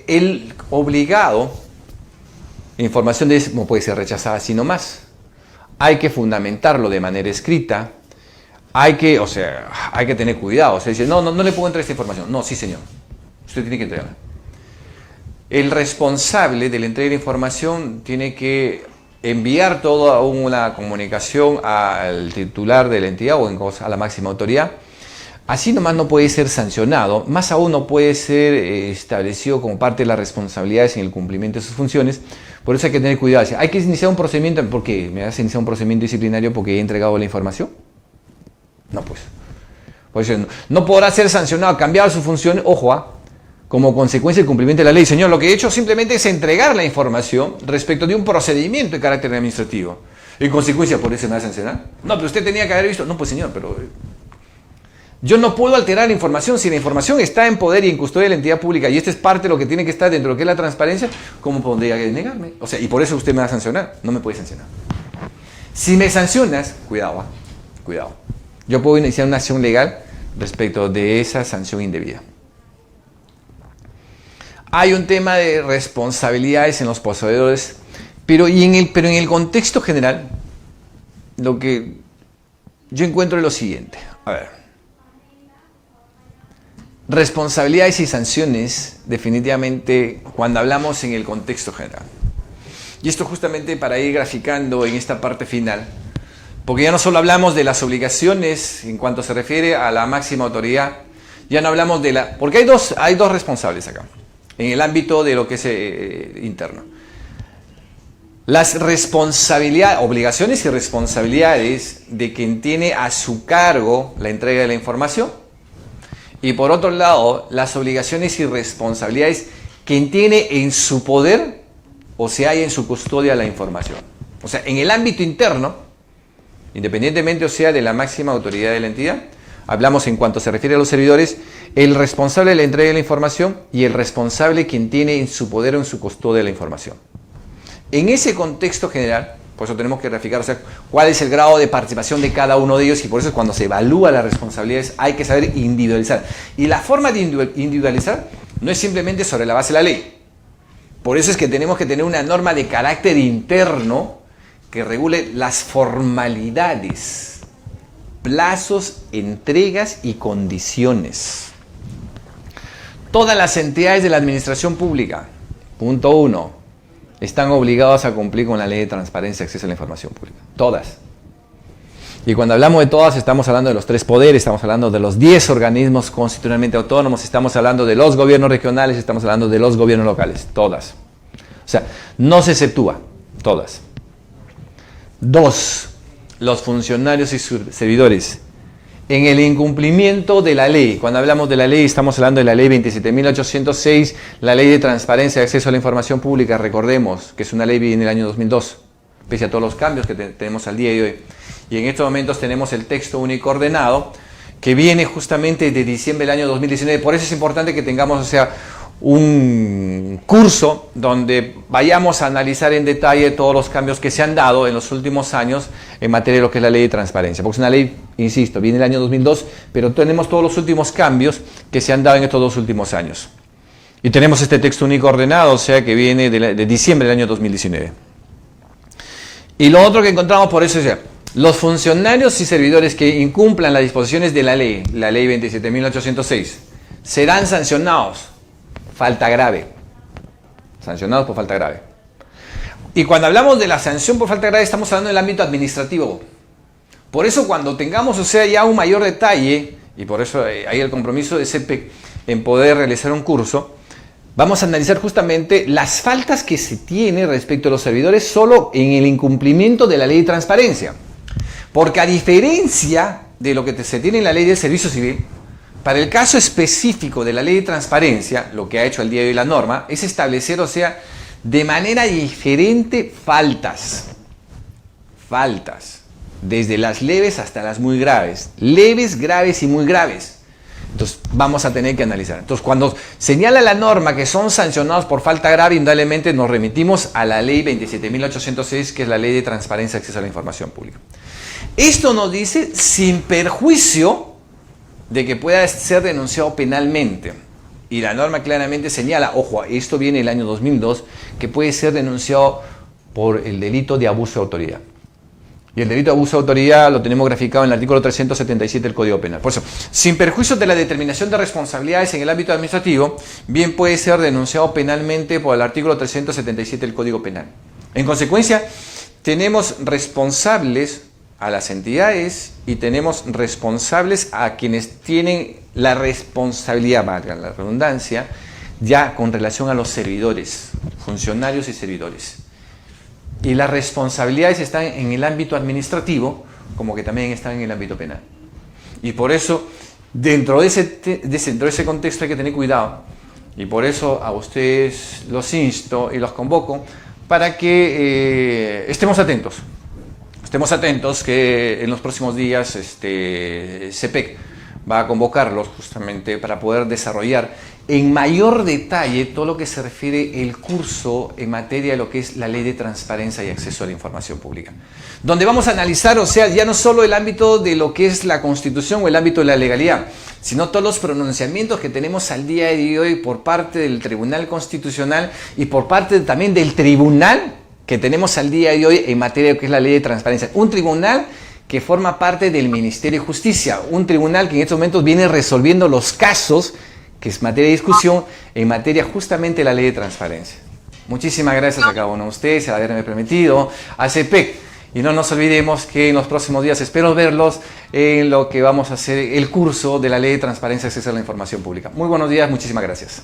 El obligado, información de ese no puede ser rechazada así nomás. Hay que fundamentarlo de manera escrita. Hay que tener cuidado. O sea, dice, no le puedo entregar esta información. No, sí señor. Usted tiene que entregarla. El responsable de la entrega de información tiene que enviar toda una comunicación al titular de la entidad o a la máxima autoridad. Así nomás no puede ser sancionado, más aún no puede ser establecido como parte de las responsabilidades en el cumplimiento de sus funciones. Por eso hay que tener cuidado. Hay que iniciar un procedimiento. ¿Por qué? ¿Me vas a iniciar un procedimiento disciplinario porque he entregado la información? No, pues. Por eso no podrá ser sancionado, cambiar su función, ojo, como consecuencia del cumplimiento de la ley. Señor, lo que he hecho simplemente es entregar la información respecto de un procedimiento de carácter administrativo. En consecuencia, ¿por eso me va a sancionar? No, pero usted tenía que haber visto. No, pues señor, pero yo no puedo alterar la información. Si la información está en poder y en custodia de la entidad pública, y esta es parte de lo que tiene que estar dentro de lo que es la transparencia, ¿cómo podría negarme? O sea, y por eso usted me va a sancionar. No me puede sancionar. Si me sancionas, cuidado, cuidado. Yo puedo iniciar una acción legal respecto de esa sanción indebida. Hay un tema de responsabilidades en los poseedores, pero en el contexto general, lo que yo encuentro es lo siguiente. A ver. Responsabilidades y sanciones, definitivamente, cuando hablamos en el contexto general. Y esto justamente para ir graficando en esta parte final, porque ya no solo hablamos de las obligaciones en cuanto se refiere a la máxima autoridad, ya no hablamos de la... Porque hay dos responsables acá, en el ámbito de lo que es interno. Las responsabilidades, obligaciones y responsabilidades de quien tiene a su cargo la entrega de la información. Y por otro lado, las obligaciones y responsabilidades quien tiene en su poder o se halla en su custodia la información. O sea, en el ámbito interno, independientemente o sea de la máxima autoridad de la entidad, hablamos en cuanto se refiere a los servidores, el responsable de la entrega de la información y el responsable quien tiene en su poder o en su custodia la información. En ese contexto general, por eso tenemos que graficar, o sea, cuál es el grado de participación de cada uno de ellos, y por eso cuando se evalúa las responsabilidades hay que saber individualizar. Y la forma de individualizar no es simplemente sobre la base de la ley. Por eso es que tenemos que tener una norma de carácter interno que regule las formalidades, plazos, entregas y condiciones. Todas las entidades de la administración pública, punto 1, están obligados a cumplir con la ley de transparencia y acceso a la información pública. Todas. Y cuando hablamos de todas, estamos hablando de los 3 poderes, estamos hablando de los 10 organismos constitucionalmente autónomos, estamos hablando de los gobiernos regionales, estamos hablando de los gobiernos locales. Todas. O sea, no se exceptúa. Todas. 2. Los funcionarios y servidores. En el incumplimiento de la ley, cuando hablamos de la ley, estamos hablando de la ley 27.806, la ley de transparencia y acceso a la información pública. Recordemos que es una ley que viene del año 2002, pese a todos los cambios que tenemos al día de hoy. Y en estos momentos tenemos el texto único ordenado, que viene justamente de diciembre del año 2019. Por eso es importante que tengamos, o sea, un curso donde vayamos a analizar en detalle todos los cambios que se han dado en los últimos años en materia de lo que es la ley de transparencia. Porque es una ley, insisto, viene del año 2002, pero tenemos todos los últimos cambios que se han dado en estos 2 últimos años. Y tenemos este texto único ordenado, o sea, que viene de diciembre del año 2019. Y lo otro que encontramos por eso es, los funcionarios y servidores que incumplan las disposiciones de la ley 27.806, serán sancionados. Falta grave. Sancionados por falta grave. Y cuando hablamos de la sanción por falta grave, estamos hablando del ámbito administrativo. Por eso cuando tengamos, o sea, ya un mayor detalle, y por eso hay el compromiso de CEPEC en poder realizar un curso, vamos a analizar justamente las faltas que se tiene respecto a los servidores solo en el incumplimiento de la ley de transparencia. Porque a diferencia de lo que se tiene en la ley del servicio civil, para el caso específico de la ley de transparencia, lo que ha hecho al día de hoy la norma, es establecer, o sea, de manera diferente faltas. Faltas. Desde las leves hasta las muy graves. Leves, graves y muy graves. Entonces, vamos a tener que analizar. Entonces, cuando señala la norma que son sancionados por falta grave, indudablemente nos remitimos a la ley 27.806, que es la ley de transparencia y acceso a la información pública. Esto nos dice sin perjuicio de que pueda ser denunciado penalmente. Y la norma claramente señala, ojo, esto viene del año 2002, que puede ser denunciado por el delito de abuso de autoridad. Y el delito de abuso de autoridad lo tenemos graficado en el artículo 377 del Código Penal. Por eso, sin perjuicio de la determinación de responsabilidades en el ámbito administrativo, bien puede ser denunciado penalmente por el artículo 377 del Código Penal. En consecuencia, tenemos responsables a las entidades y tenemos responsables a quienes tienen la responsabilidad, valga la redundancia, ya con relación a los servidores, funcionarios y servidores. Y las responsabilidades están en el ámbito administrativo, como que también están en el ámbito penal. Y por eso Dentro de ese contexto hay que tener cuidado, y por eso a ustedes los insto y los convoco para que estemos atentos. Estemos atentos que en los próximos días CEPEC va a convocarlos justamente para poder desarrollar en mayor detalle todo lo que se refiere el curso en materia de lo que es la Ley de Transparencia y Acceso a la Información Pública, donde vamos a analizar, o sea, ya no solo el ámbito de lo que es la Constitución o el ámbito de la legalidad, sino todos los pronunciamientos que tenemos al día de hoy por parte del Tribunal Constitucional y por parte también del Tribunal que tenemos al día de hoy en materia de lo que es la Ley de Transparencia. Un tribunal que forma parte del Ministerio de Justicia, un tribunal que en estos momentos viene resolviendo los casos que es materia de discusión en materia justamente de la Ley de Transparencia. Muchísimas gracias a cada uno de ustedes por haberme permitido, a CEPEC. Y no nos olvidemos que en los próximos días espero verlos en lo que vamos a hacer el curso de la Ley de Transparencia y Acceso a la Información Pública. Muy buenos días, muchísimas gracias.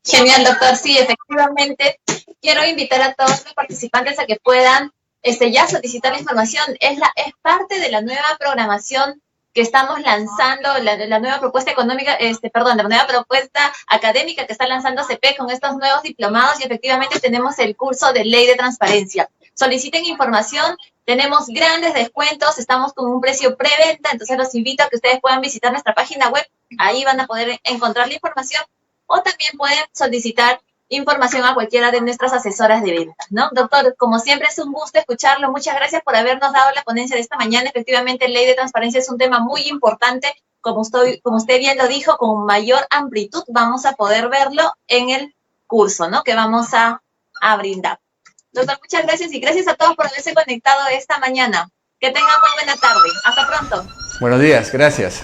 Genial, doctor. Sí, efectivamente. Quiero invitar a todos los participantes a que puedan ya solicitar la información. Es parte de la nueva programación que estamos lanzando, la nueva propuesta económica, la nueva propuesta académica que está lanzando CEPEC con estos nuevos diplomados, y efectivamente tenemos el curso de Ley de Transparencia. Soliciten información, tenemos grandes descuentos, estamos con un precio preventa, entonces los invito a que ustedes puedan visitar nuestra página web, ahí van a poder encontrar la información, o también pueden solicitar información a cualquiera de nuestras asesoras de ventas, ¿no? Doctor, como siempre es un gusto escucharlo. Muchas gracias por habernos dado la ponencia de esta mañana. Efectivamente, Ley de Transparencia es un tema muy importante. Como usted bien lo dijo, con mayor amplitud vamos a poder verlo en el curso, ¿no? Que vamos a brindar. Doctor, muchas gracias, y gracias a todos por haberse conectado esta mañana. Que tengan muy buena tarde. Hasta pronto. Buenos días, gracias.